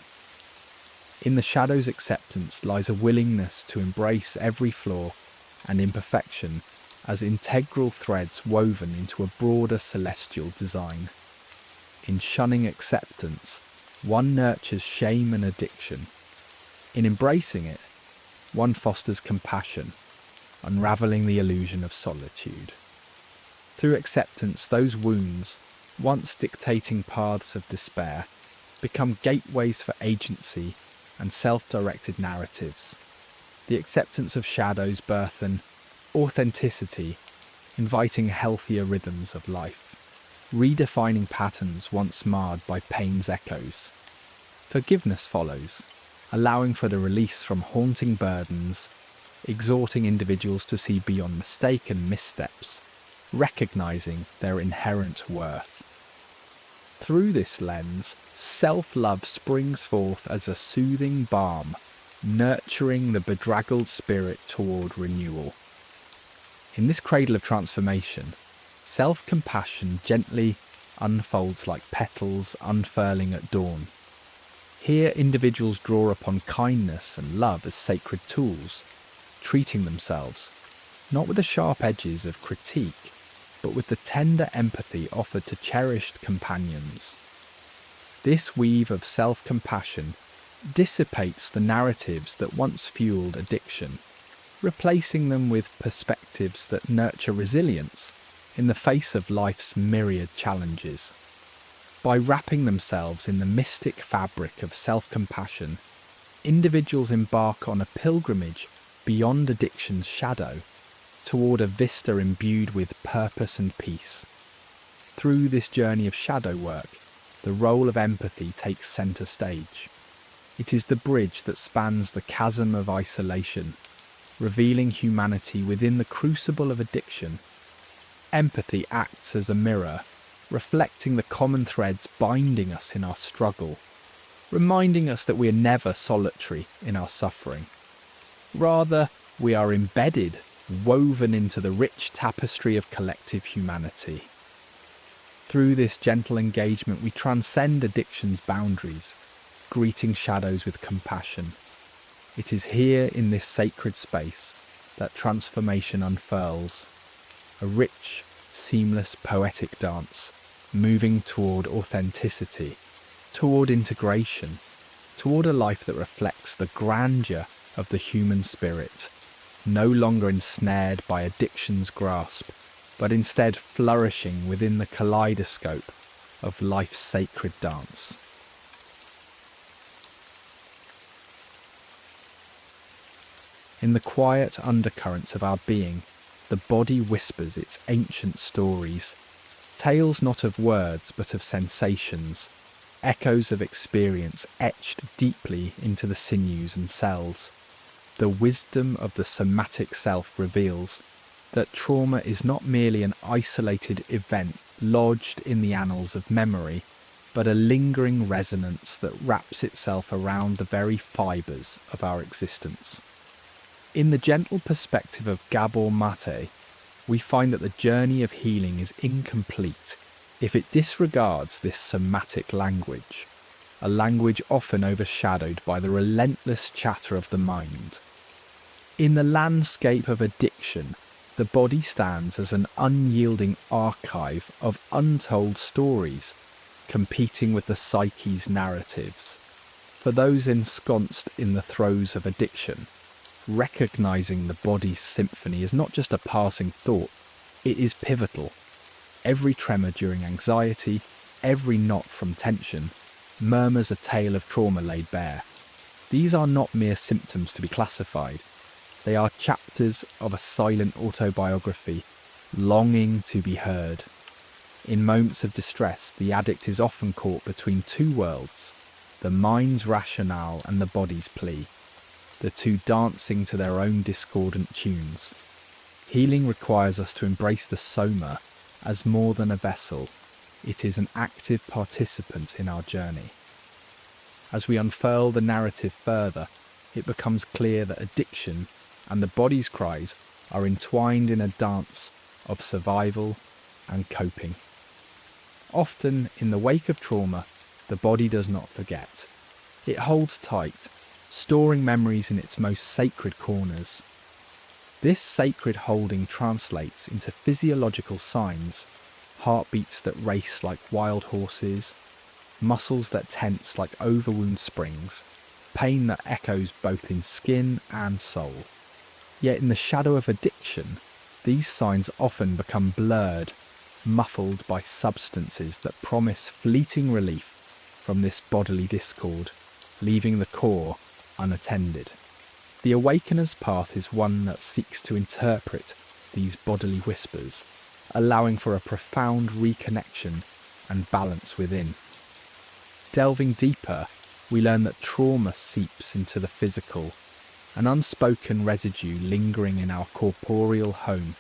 In the shadow's acceptance lies a willingness to embrace every flaw and imperfection as integral threads woven into a broader celestial design. In shunning acceptance, one nurtures shame and addiction. In embracing it, one fosters compassion, unravelling the illusion of solitude. Through acceptance, those wounds, once dictating paths of despair, become gateways for agency and self-directed narratives. The acceptance of shadows birth an authenticity, inviting healthier rhythms of life, redefining patterns once marred by pain's echoes. Forgiveness follows, allowing for the release from haunting burdens, exhorting individuals to see beyond mistake and missteps, recognizing their inherent worth. Through this lens, self-love springs forth as a soothing balm, nurturing the bedraggled spirit toward renewal. In this cradle of transformation, self-compassion gently unfolds like petals unfurling at dawn. Here individuals draw upon kindness and love as sacred tools, treating themselves, not with the sharp edges of critique, but with the tender empathy offered to cherished companions. This weave of self-compassion dissipates the narratives that once fueled addiction, replacing them with perspectives that nurture resilience in the face of life's myriad challenges. By wrapping themselves in the mystic fabric of self-compassion, individuals embark on a pilgrimage beyond addiction's shadow, toward a vista imbued with purpose and peace. Through this journey of shadow work, the role of empathy takes centre stage. It is the bridge that spans the chasm of isolation, revealing humanity within the crucible of addiction. Empathy acts as a mirror, reflecting the common threads binding us in our struggle, reminding us that we are never solitary in our suffering. Rather, we are embedded, woven into the rich tapestry of collective humanity. Through this gentle engagement, we transcend addiction's boundaries, greeting shadows with compassion. It is here in this sacred space that transformation unfurls, a rich, seamless, poetic dance, moving toward authenticity, toward integration, toward a life that reflects the grandeur of the human spirit, no longer ensnared by addiction's grasp, but instead flourishing within the kaleidoscope of life's sacred dance. In the quiet undercurrents of our being, the body whispers its ancient stories, tales not of words but of sensations, echoes of experience etched deeply into the sinews and cells. The wisdom of the somatic self reveals that trauma is not merely an isolated event lodged in the annals of memory, but a lingering resonance that wraps itself around the very fibres of our existence. In the gentle perspective of Gabor Maté, we find that the journey of healing is incomplete if it disregards this somatic language, a language often overshadowed by the relentless chatter of the mind. In the landscape of addiction, the body stands as an unyielding archive of untold stories, competing with the psyche's narratives. For those ensconced in the throes of addiction, recognizing the body's symphony is not just a passing thought, it is pivotal. Every tremor during anxiety, every knot from tension, murmurs a tale of trauma laid bare. These are not mere symptoms to be classified. They are chapters of a silent autobiography, longing to be heard. In moments of distress, the addict is often caught between two worlds, the mind's rationale and the body's plea, the two dancing to their own discordant tunes. Healing requires us to embrace the soma as more than a vessel. It is an active participant in our journey. As we unfurl the narrative further, it becomes clear that addiction and the body's cries are entwined in a dance of survival and coping. Often, in the wake of trauma, the body does not forget. It holds tight, storing memories in its most sacred corners. This sacred holding translates into physiological signs, heartbeats that race like wild horses, muscles that tense like overwound springs, pain that echoes both in skin and soul. Yet in the shadow of addiction, these signs often become blurred, muffled by substances that promise fleeting relief from this bodily discord, leaving the core unattended. The awakener's path is one that seeks to interpret these bodily whispers, allowing for a profound reconnection and balance within. Delving deeper, we learn that trauma seeps into the physical, an unspoken residue lingering in our corporeal home.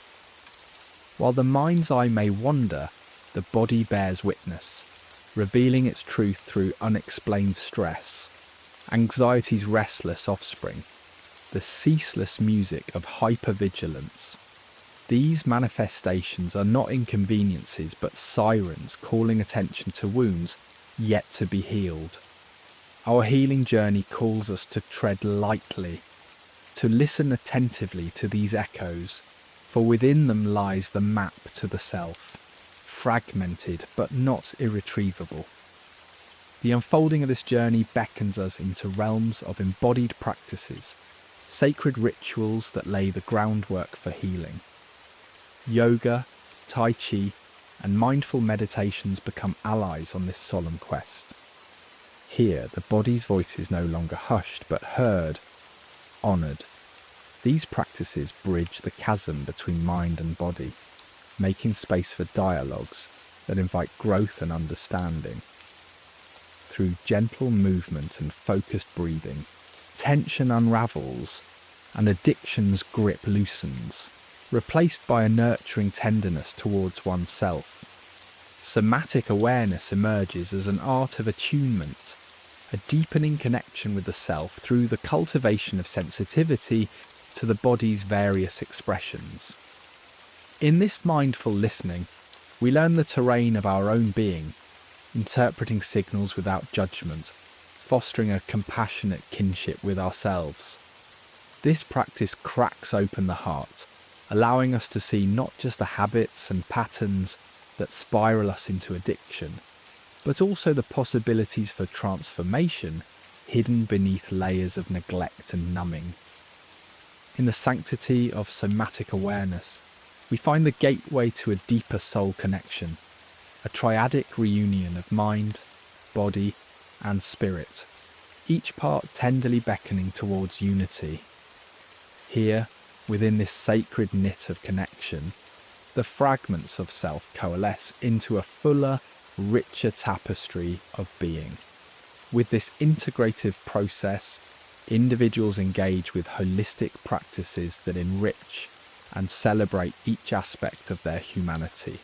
While the mind's eye may wander, the body bears witness, revealing its truth through unexplained stress, anxiety's restless offspring, the ceaseless music of hypervigilance. These manifestations are not inconveniences but sirens calling attention to wounds yet to be healed. Our healing journey calls us to tread lightly, to listen attentively to these echoes, for within them lies the map to the self, fragmented but not irretrievable. The unfolding of this journey beckons us into realms of embodied practices, sacred rituals that lay the groundwork for healing. Yoga, Tai Chi, and mindful meditations become allies on this solemn quest. Here, the body's voice is no longer hushed but heard, honoured. These practices bridge the chasm between mind and body, making space for dialogues that invite growth and understanding. through gentle movement and focused breathing, tension unravels and addiction's grip loosens, replaced by a nurturing tenderness towards oneself. Somatic awareness emerges as an art of attunement, a deepening connection with the self through the cultivation of sensitivity to the body's various expressions. In this mindful listening, we learn the terrain of our own being, interpreting signals without judgment, fostering a compassionate kinship with ourselves. This practice cracks open the heart, allowing us to see not just the habits and patterns that spiral us into addiction, but also the possibilities for transformation hidden beneath layers of neglect and numbing. In the sanctity of somatic awareness, we find the gateway to a deeper soul connection, a triadic reunion of mind, body, and spirit, each part tenderly beckoning towards unity. Here, within this sacred knit of connection, the fragments of self coalesce into a fuller, richer tapestry of being. With this integrative process, individuals engage with holistic practices that enrich and celebrate each aspect of their humanity,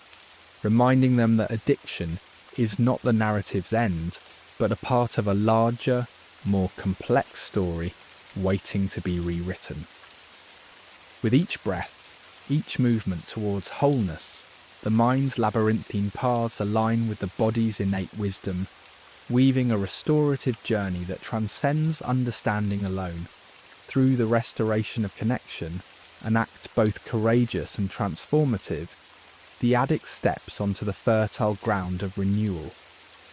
reminding them that addiction is not the narrative's end, but a part of a larger, more complex story waiting to be rewritten. With each breath, each movement towards wholeness, the mind's labyrinthine paths align with the body's innate wisdom, weaving a restorative journey that transcends understanding alone. Through the restoration of connection, an act both courageous and transformative, the addict steps onto the fertile ground of renewal,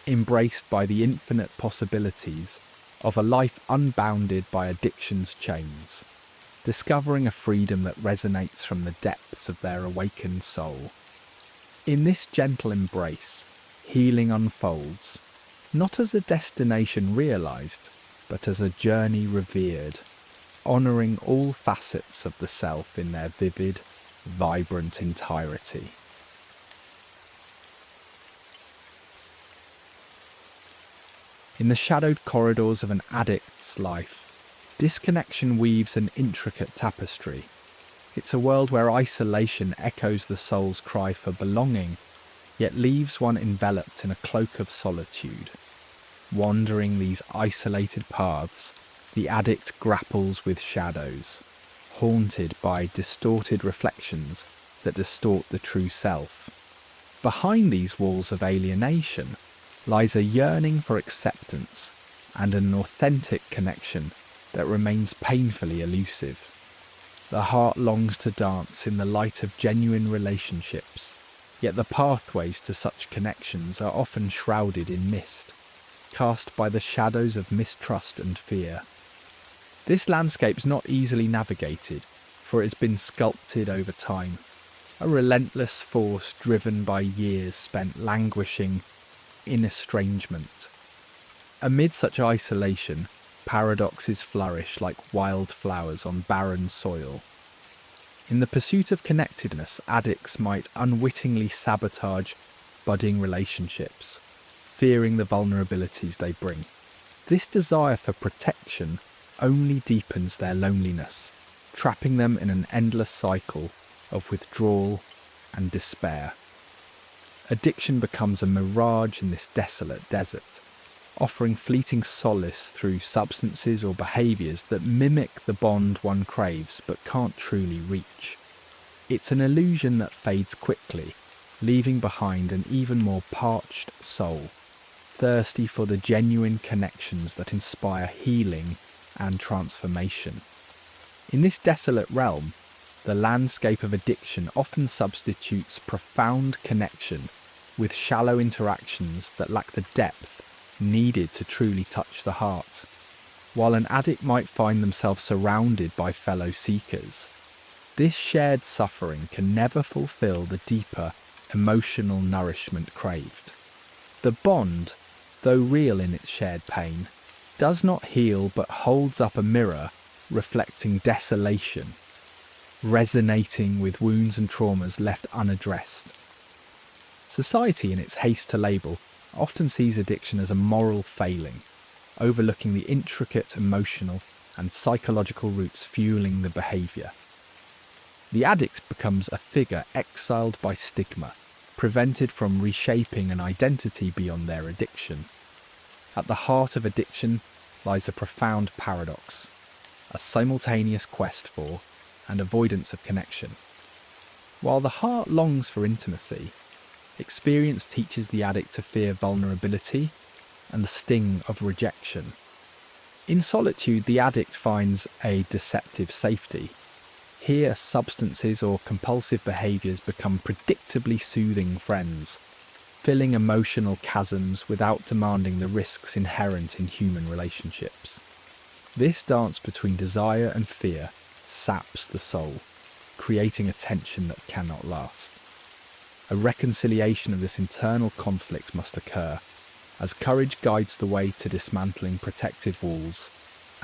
embraced by the infinite possibilities of a life unbounded by addiction's chains, discovering a freedom that resonates from the depths of their awakened soul. In this gentle embrace, healing unfolds, not as a destination realized, but as a journey revered, honoring all facets of the self in their vivid, vibrant entirety. In the shadowed corridors of an addict's life, disconnection weaves an intricate tapestry. It's a world where isolation echoes the soul's cry for belonging, yet leaves one enveloped in a cloak of solitude. Wandering these isolated paths, the addict grapples with shadows, haunted by distorted reflections that distort the true self. Behind these walls of alienation lies a yearning for acceptance and an authentic connection that remains painfully elusive. The heart longs to dance in the light of genuine relationships, yet the pathways to such connections are often shrouded in mist, cast by the shadows of mistrust and fear. This landscape's not easily navigated, for it has been sculpted over time, a relentless force driven by years spent languishing in estrangement. Amid such isolation, paradoxes flourish like wildflowers on barren soil. In the pursuit of connectedness, addicts might unwittingly sabotage budding relationships, fearing the vulnerabilities they bring. This desire for protection only deepens their loneliness, trapping them in an endless cycle of withdrawal and despair. Addiction becomes a mirage in this desolate desert, offering fleeting solace through substances or behaviours that mimic the bond one craves but can't truly reach. It's an illusion that fades quickly, leaving behind an even more parched soul, thirsty for the genuine connections that inspire healing and transformation. In this desolate realm, the landscape of addiction often substitutes profound connection with shallow interactions that lack the depth needed to truly touch the heart. While an addict might find themselves surrounded by fellow seekers, this shared suffering can never fulfill the deeper emotional nourishment craved. The bond, though real in its shared pain, does not heal but holds up a mirror reflecting desolation, resonating with wounds and traumas left unaddressed. Society, in its haste to label, often sees addiction as a moral failing, overlooking the intricate emotional and psychological roots fueling the behaviour. The addict becomes a figure exiled by stigma, prevented from reshaping an identity beyond their addiction. At the heart of addiction lies a profound paradox, a simultaneous quest for and avoidance of connection. While the heart longs for intimacy, experience teaches the addict to fear vulnerability and the sting of rejection. In solitude, the addict finds a deceptive safety. Here, substances or compulsive behaviours become predictably soothing friends, filling emotional chasms without demanding the risks inherent in human relationships. This dance between desire and fear saps the soul, creating a tension that cannot last. A reconciliation of this internal conflict must occur, as courage guides the way to dismantling protective walls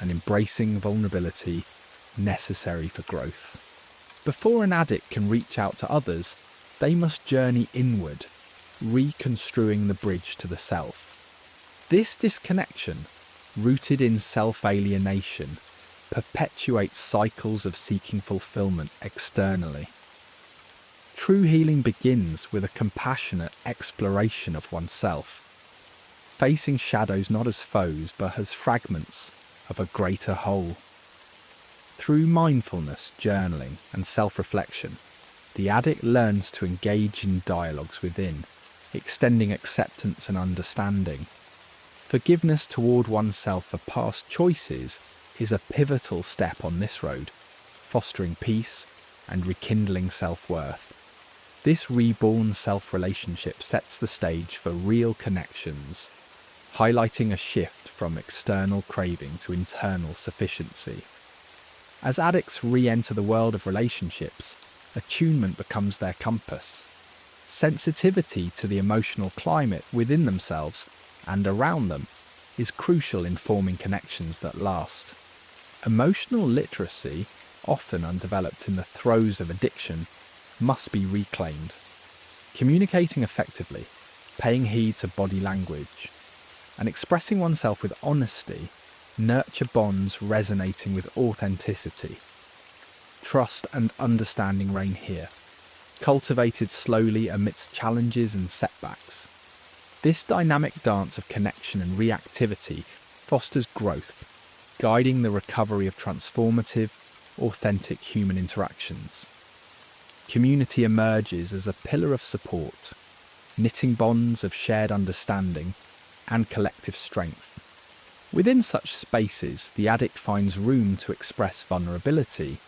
and embracing vulnerability necessary for growth. Before an addict can reach out to others, they must journey inward, reconstruing the bridge to the self. This disconnection, rooted in self-alienation, perpetuates cycles of seeking fulfillment externally. True healing begins with a compassionate exploration of oneself, facing shadows not as foes but as fragments of a greater whole. Through mindfulness, journaling, and self-reflection, the addict learns to engage in dialogues within, extending acceptance and understanding. Forgiveness toward oneself for past choices is a pivotal step on this road, fostering peace and rekindling self-worth. This reborn self-relationship sets the stage for real connections, highlighting a shift from external craving to internal sufficiency. As addicts re-enter the world of relationships, attunement becomes their compass. Sensitivity to the emotional climate within themselves and around them is crucial in forming connections that last. Emotional literacy, often undeveloped in the throes of addiction, must be reclaimed. Communicating effectively, paying heed to body language, and expressing oneself with honesty nurture bonds resonating with authenticity. Trust and understanding reign here, cultivated slowly amidst challenges and setbacks. This dynamic dance of connection and reactivity fosters growth, guiding the recovery of transformative, authentic human interactions. Community emerges as a pillar of support, knitting bonds of shared understanding and collective strength. Within such spaces, the addict finds room to express vulnerability,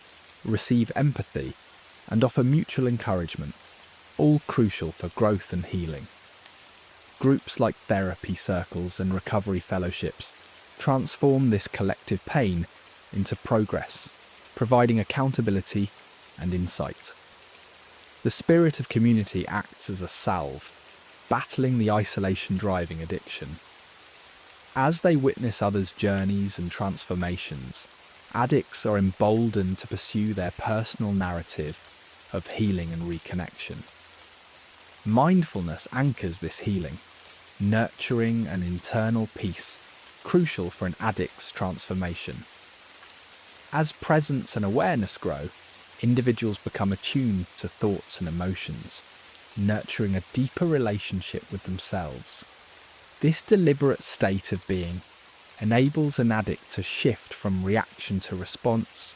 receive empathy, and offer mutual encouragement, all crucial for growth and healing. Groups like therapy circles and recovery fellowships transform this collective pain into progress, providing accountability and insight. The spirit of community acts as a salve, battling the isolation driving addiction. As they witness others' journeys and transformations, addicts are emboldened to pursue their personal narrative of healing and reconnection. Mindfulness anchors this healing, nurturing an internal peace crucial for an addict's transformation. As presence and awareness grow, individuals become attuned to thoughts and emotions, nurturing a deeper relationship with themselves. This deliberate state of being enables an addict to shift from reaction to response,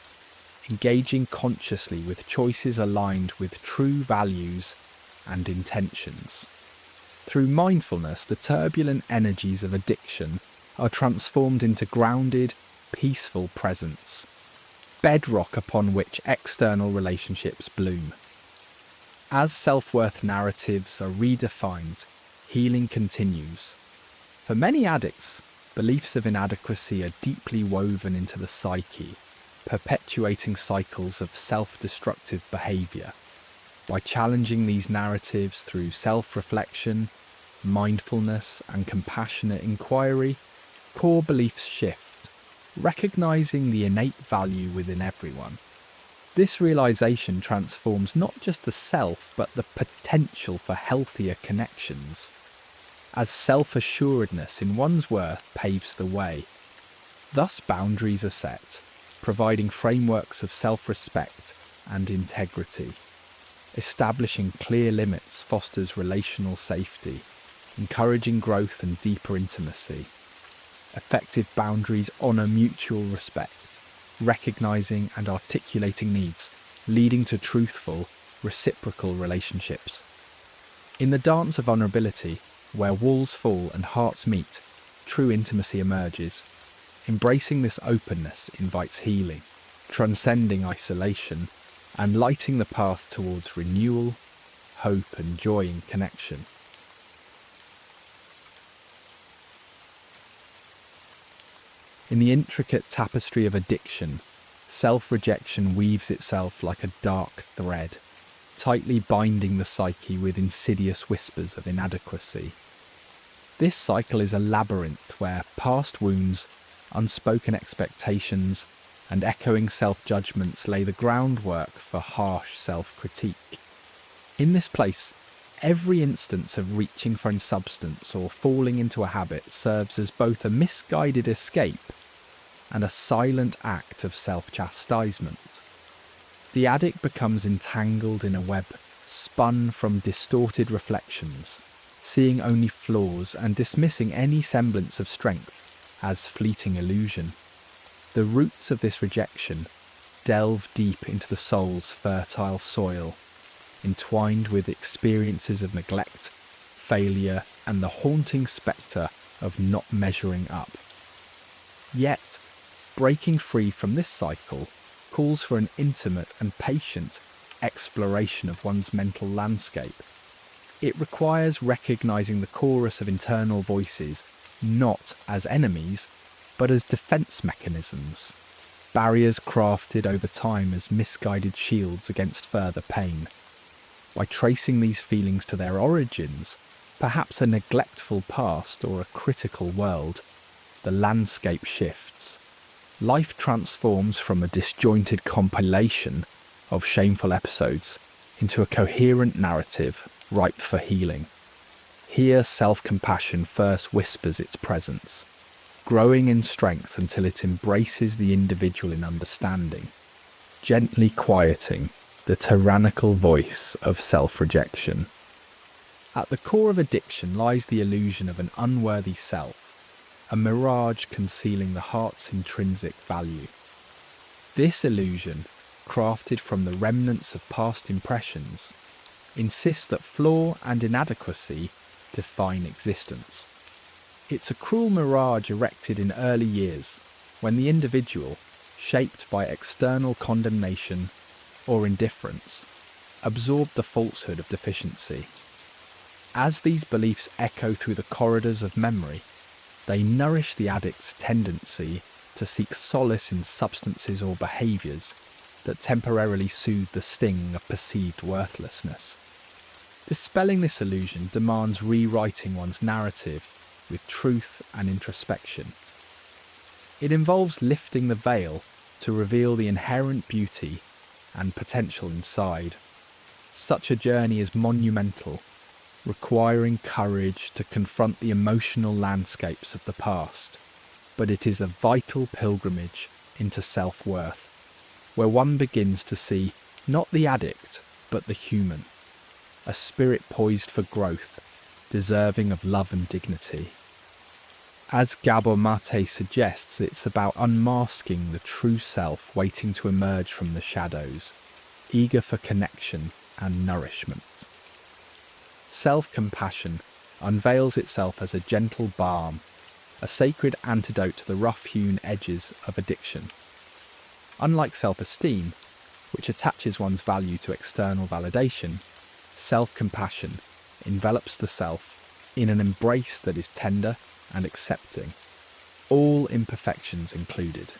engaging consciously with choices aligned with true values and intentions. Through mindfulness, the turbulent energies of addiction are transformed into grounded, peaceful presence, bedrock upon which external relationships bloom. As self-worth narratives are redefined, healing continues. For many addicts, beliefs of inadequacy are deeply woven into the psyche, perpetuating cycles of self-destructive behaviour. By challenging these narratives through self-reflection, mindfulness, and compassionate inquiry, core beliefs shift, recognising the innate value within everyone. This realisation transforms not just the self, but the potential for healthier connections. as self-assuredness in one's worth paves the way. Thus boundaries are set, providing frameworks of self-respect and integrity. Establishing clear limits fosters relational safety, encouraging growth and deeper intimacy. Effective boundaries honour mutual respect, recognising and articulating needs, leading to truthful, reciprocal relationships. In the dance of vulnerability, where walls fall and hearts meet, true intimacy emerges. Embracing this openness invites healing, transcending isolation, and lighting the path towards renewal, hope, and joy in connection. In the intricate tapestry of addiction, self-rejection weaves itself like a dark thread, tightly binding the psyche with insidious whispers of inadequacy. This cycle is a labyrinth where past wounds, unspoken expectations, and echoing self-judgments lay the groundwork for harsh self-critique. In this place, every instance of reaching for a substance or falling into a habit serves as both a misguided escape and a silent act of self-chastisement. The addict becomes entangled in a web spun from distorted reflections, seeing only flaws and dismissing any semblance of strength as fleeting illusion. The roots of this rejection delve deep into the soul's fertile soil, entwined with experiences of neglect, failure, and the haunting spectre of not measuring up. Yet, breaking free from this cycle calls for an intimate and patient exploration of one's mental landscape. It requires recognizing the chorus of internal voices not as enemies, but as defense mechanisms, barriers crafted over time as misguided shields against further pain. By tracing these feelings to their origins, perhaps a neglectful past or a critical world, the landscape shifts. Life transforms from a disjointed compilation of shameful episodes into a coherent narrative ripe for healing. Here, self-compassion first whispers its presence, growing in strength until it embraces the individual in understanding, gently quieting the tyrannical voice of self-rejection. At the core of addiction lies the illusion of an unworthy self, a mirage concealing the heart's intrinsic value. This illusion, crafted from the remnants of past impressions, insists that flaw and inadequacy define existence. It's a cruel mirage erected in early years, when the individual, shaped by external condemnation or indifference, absorbed the falsehood of deficiency. As these beliefs echo through the corridors of memory, they nourish the addict's tendency to seek solace in substances or behaviours that temporarily soothe the sting of perceived worthlessness. Dispelling this illusion demands rewriting one's narrative with truth and introspection. It involves lifting the veil to reveal the inherent beauty and potential inside. Such a journey is monumental, requiring courage to confront the emotional landscapes of the past, but it is a vital pilgrimage into self-worth, where one begins to see not the addict, but the human, a spirit poised for growth, deserving of love and dignity. As Gabor Maté suggests, it's about unmasking the true self waiting to emerge from the shadows, eager for connection and nourishment. Self-compassion unveils itself as a gentle balm, a sacred antidote to the rough-hewn edges of addiction. Unlike self-esteem, which attaches one's value to external validation, self-compassion envelops the self in an embrace that is tender and accepting, all imperfections included.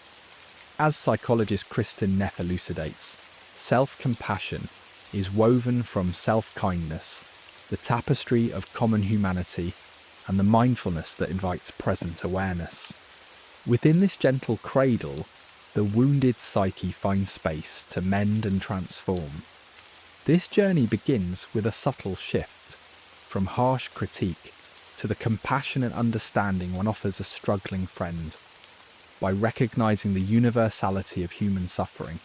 As psychologist Kristen Neff elucidates, self-compassion is woven from self-kindness, the tapestry of common humanity, and the mindfulness that invites present awareness. Within this gentle cradle, the wounded psyche finds space to mend and transform. This journey begins with a subtle shift, from harsh critique to the compassionate understanding one offers a struggling friend. By recognizing the universality of human suffering,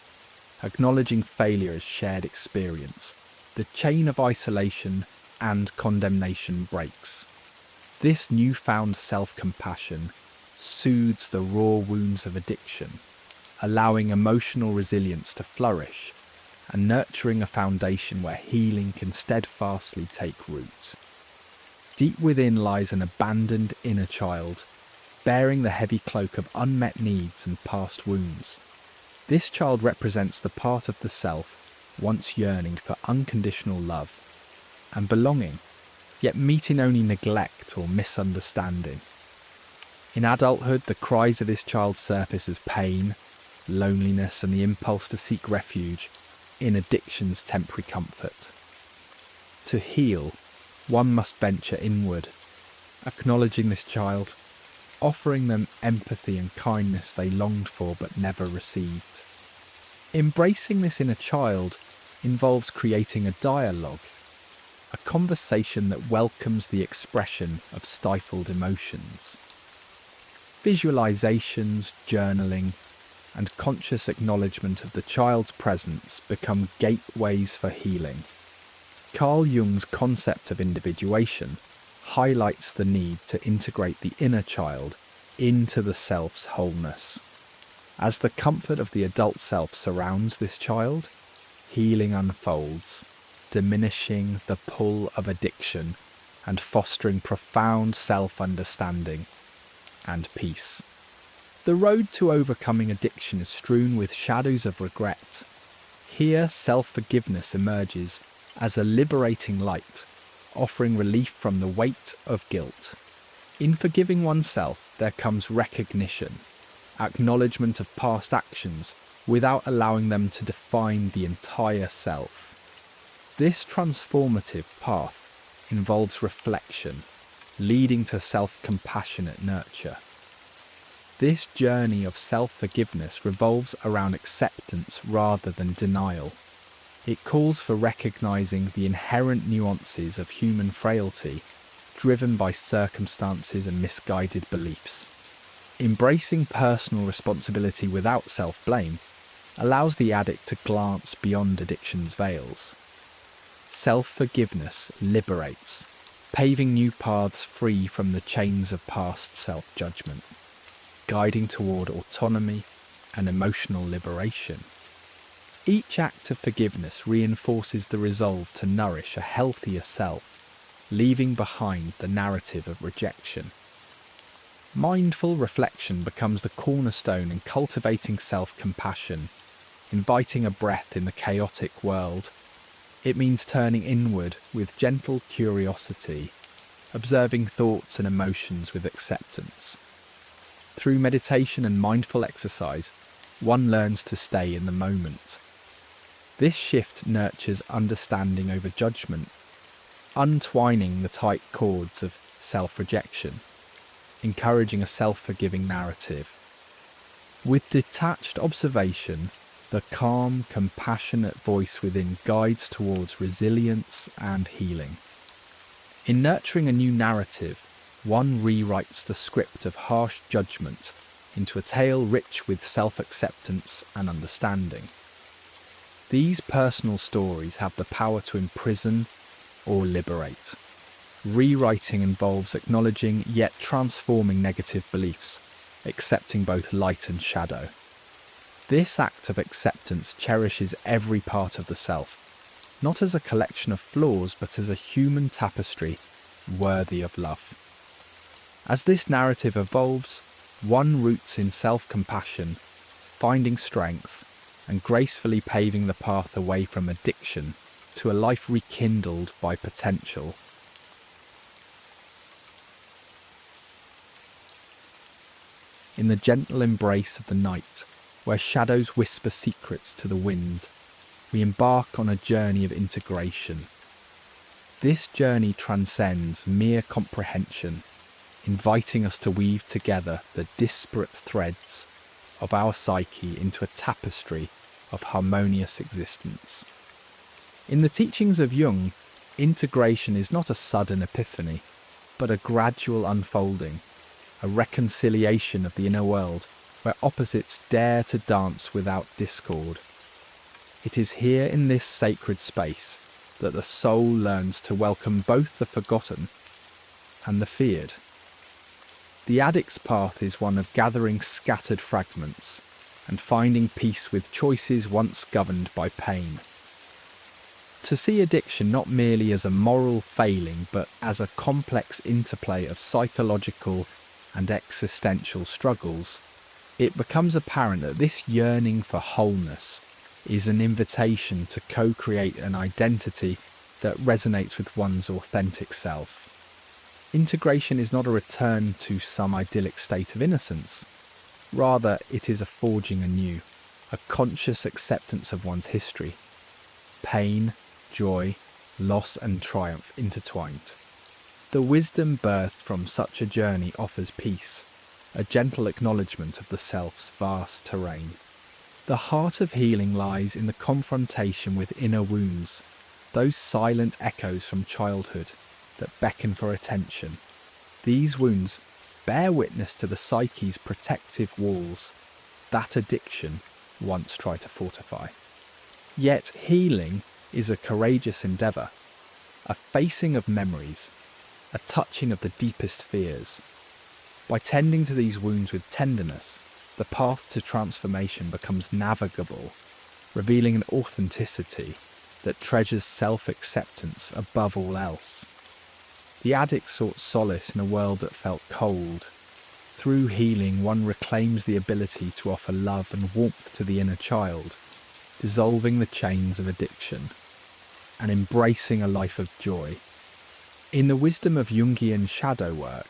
acknowledging failure as shared experience, the chain of isolation and condemnation breaks. This newfound self-compassion soothes the raw wounds of addiction, allowing emotional resilience to flourish and nurturing a foundation where healing can steadfastly take root. Deep within lies an abandoned inner child, bearing the heavy cloak of unmet needs and past wounds. This child represents the part of the self once yearning for unconditional love and belonging, yet meeting only neglect or misunderstanding. In adulthood, the cries of this child surface as pain, loneliness, and the impulse to seek refuge in addiction's temporary comfort. To heal, one must venture inward, acknowledging this child, offering them empathy and kindness they longed for but never received. Embracing this inner child involves creating a dialogue, a conversation that welcomes the expression of stifled emotions. Visualizations, journaling, and conscious acknowledgement of the child's presence become gateways for healing. Carl Jung's concept of individuation highlights the need to integrate the inner child into the self's wholeness. As the comfort of the adult self surrounds this child, healing unfolds, diminishing the pull of addiction and fostering profound self-understanding and peace. The road to overcoming addiction is strewn with shadows of regret. Here, self-forgiveness emerges as a liberating light, offering relief from the weight of guilt. In forgiving oneself, there comes recognition, acknowledgement of past actions without allowing them to define the entire self. This transformative path involves reflection, leading to self-compassionate nurture. This journey of self-forgiveness revolves around acceptance rather than denial. It calls for recognizing the inherent nuances of human frailty, driven by circumstances and misguided beliefs. Embracing personal responsibility without self-blame allows the addict to glance beyond addiction's veils. Self-forgiveness liberates, paving new paths free from the chains of past self-judgment, guiding toward autonomy and emotional liberation. Each act of forgiveness reinforces the resolve to nourish a healthier self, leaving behind the narrative of rejection. Mindful reflection becomes the cornerstone in cultivating self-compassion, inviting a breath in the chaotic world. It means turning inward with gentle curiosity, observing thoughts and emotions with acceptance. Through meditation and mindful exercise, one learns to stay in the moment. This shift nurtures understanding over judgment, untwining the tight cords of self-rejection, encouraging a self-forgiving narrative. With detached observation, the calm, compassionate voice within guides towards resilience and healing. In nurturing a new narrative, one rewrites the script of harsh judgment into a tale rich with self-acceptance and understanding. These personal stories have the power to imprison or liberate. Rewriting involves acknowledging yet transforming negative beliefs, accepting both light and shadow. This act of acceptance cherishes every part of the self, not as a collection of flaws but as a human tapestry worthy of love. As this narrative evolves, one roots in self-compassion, finding strength, and gracefully paving the path away from addiction to a life rekindled by potential. In the gentle embrace of the night, where shadows whisper secrets to the wind, we embark on a journey of integration. This journey transcends mere comprehension, inviting us to weave together the disparate threads of our psyche into a tapestry of harmonious existence. In the teachings of Jung, integration is not a sudden epiphany. but a gradual unfolding, a reconciliation of the inner world where opposites dare to dance without discord. It is here in this sacred space that the soul learns to welcome both the forgotten and the feared. The addict's path is one of gathering scattered fragments and finding peace with choices once governed by pain. To see addiction not merely as a moral failing but as a complex interplay of psychological and existential struggles, it becomes apparent that this yearning for wholeness is an invitation to co-create an identity that resonates with one's authentic self. Integration is not a return to some idyllic state of innocence. Rather, it is a forging anew, a conscious acceptance of one's history. Pain, joy, loss and triumph intertwined. The wisdom birthed from such a journey offers peace, a gentle acknowledgement of the self's vast terrain. The heart of healing lies in the confrontation with inner wounds, those silent echoes from childhood that beckon for attention. These wounds bear witness to the psyche's protective walls that addiction once tried to fortify. Yet healing is a courageous endeavour, a facing of memories, a touching of the deepest fears. By tending to these wounds with tenderness, the path to transformation becomes navigable, revealing an authenticity that treasures self-acceptance above all else. The addict sought solace in a world that felt cold. Through healing, one reclaims the ability to offer love and warmth to the inner child, dissolving the chains of addiction and embracing a life of joy. In the wisdom of Jungian shadow work,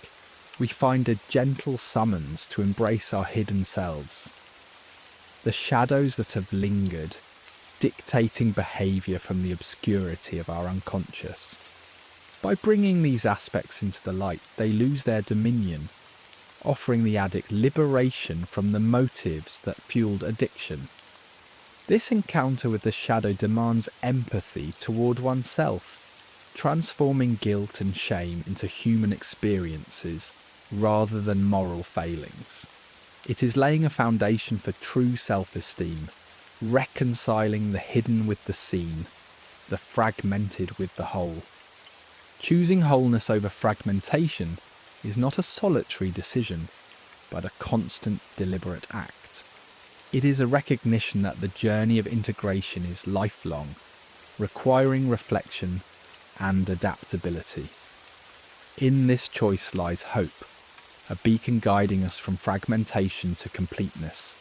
we find a gentle summons to embrace our hidden selves, the shadows that have lingered, dictating behaviour from the obscurity of our unconscious. By bringing these aspects into the light, they lose their dominion, offering the addict liberation from the motives that fueled addiction. This encounter with the shadow demands empathy toward oneself, transforming guilt and shame into human experiences rather than moral failings. It is laying a foundation for true self-esteem, reconciling the hidden with the seen, the fragmented with the whole. Choosing wholeness over fragmentation is not a solitary decision, but a constant, deliberate act. It is a recognition that the journey of integration is lifelong, requiring reflection and adaptability. In this choice lies hope, a beacon guiding us from fragmentation to completeness.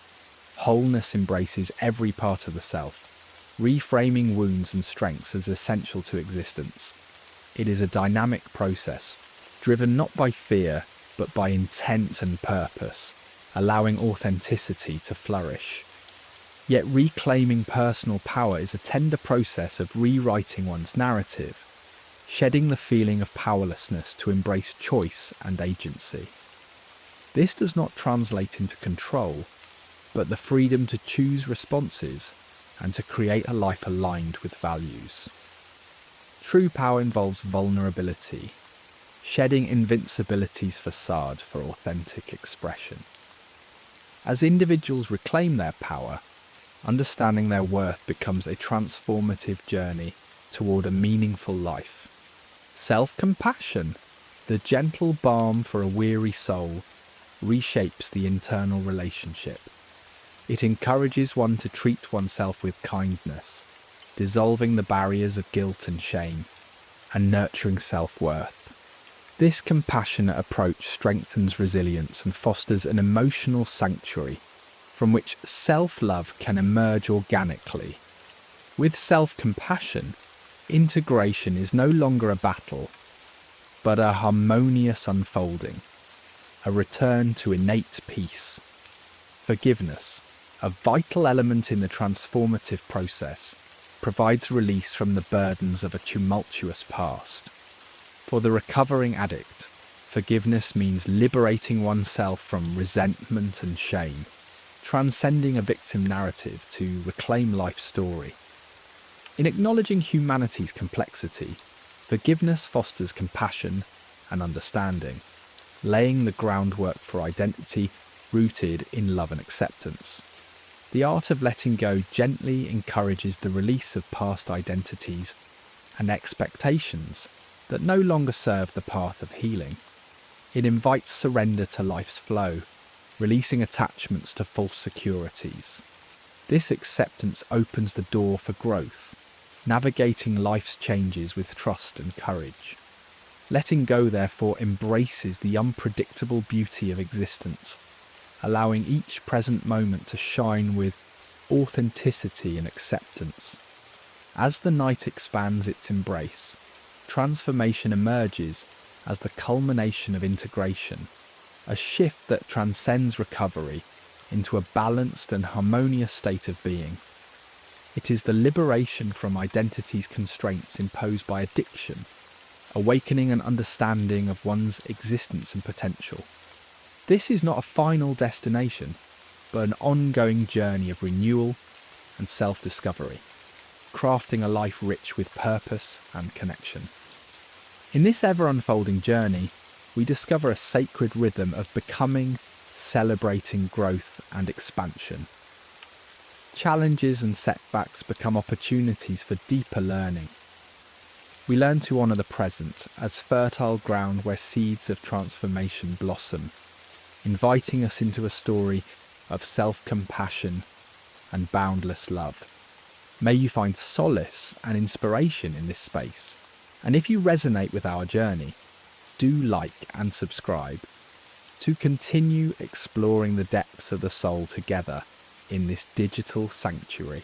Wholeness embraces every part of the self, reframing wounds and strengths as essential to existence. It is a dynamic process, driven not by fear, but by intent and purpose, allowing authenticity to flourish. Yet reclaiming personal power is a tender process of rewriting one's narrative, shedding the feeling of powerlessness to embrace choice and agency. This does not translate into control, but the freedom to choose responses and to create a life aligned with values. True power involves vulnerability, shedding invincibility's facade for authentic expression. As individuals reclaim their power, understanding their worth becomes a transformative journey toward a meaningful life. Self-compassion, the gentle balm for a weary soul, reshapes the internal relationship. It encourages one to treat oneself with kindness, dissolving the barriers of guilt and shame, and nurturing self-worth. This compassionate approach strengthens resilience and fosters an emotional sanctuary from which self-love can emerge organically. With self-compassion, integration is no longer a battle, but a harmonious unfolding, a return to innate peace. Forgiveness, a vital element in the transformative process, provides release from the burdens of a tumultuous past. For the recovering addict, forgiveness means liberating oneself from resentment and shame, transcending a victim narrative to reclaim life's story. In acknowledging humanity's complexity, forgiveness fosters compassion and understanding, laying the groundwork for identity rooted in love and acceptance. The art of letting go gently encourages the release of past identities and expectations that no longer serve the path of healing. It invites surrender to life's flow, releasing attachments to false securities. This acceptance opens the door for growth, navigating life's changes with trust and courage. Letting go, therefore, embraces the unpredictable beauty of existence, allowing each present moment to shine with authenticity and acceptance. As the night expands its embrace, transformation emerges as the culmination of integration, a shift that transcends recovery into a balanced and harmonious state of being. It is the liberation from identity's constraints imposed by addiction, awakening an understanding of one's existence and potential. This is not a final destination, but an ongoing journey of renewal and self-discovery, crafting a life rich with purpose and connection. In this ever-unfolding journey, we discover a sacred rhythm of becoming, celebrating growth and expansion. Challenges and setbacks become opportunities for deeper learning. We learn to honour the present as fertile ground where seeds of transformation blossom, inviting us into a story of self-compassion and boundless love. May you find solace and inspiration in this space. And if you resonate with our journey, do like and subscribe to continue exploring the depths of the soul together in this digital sanctuary.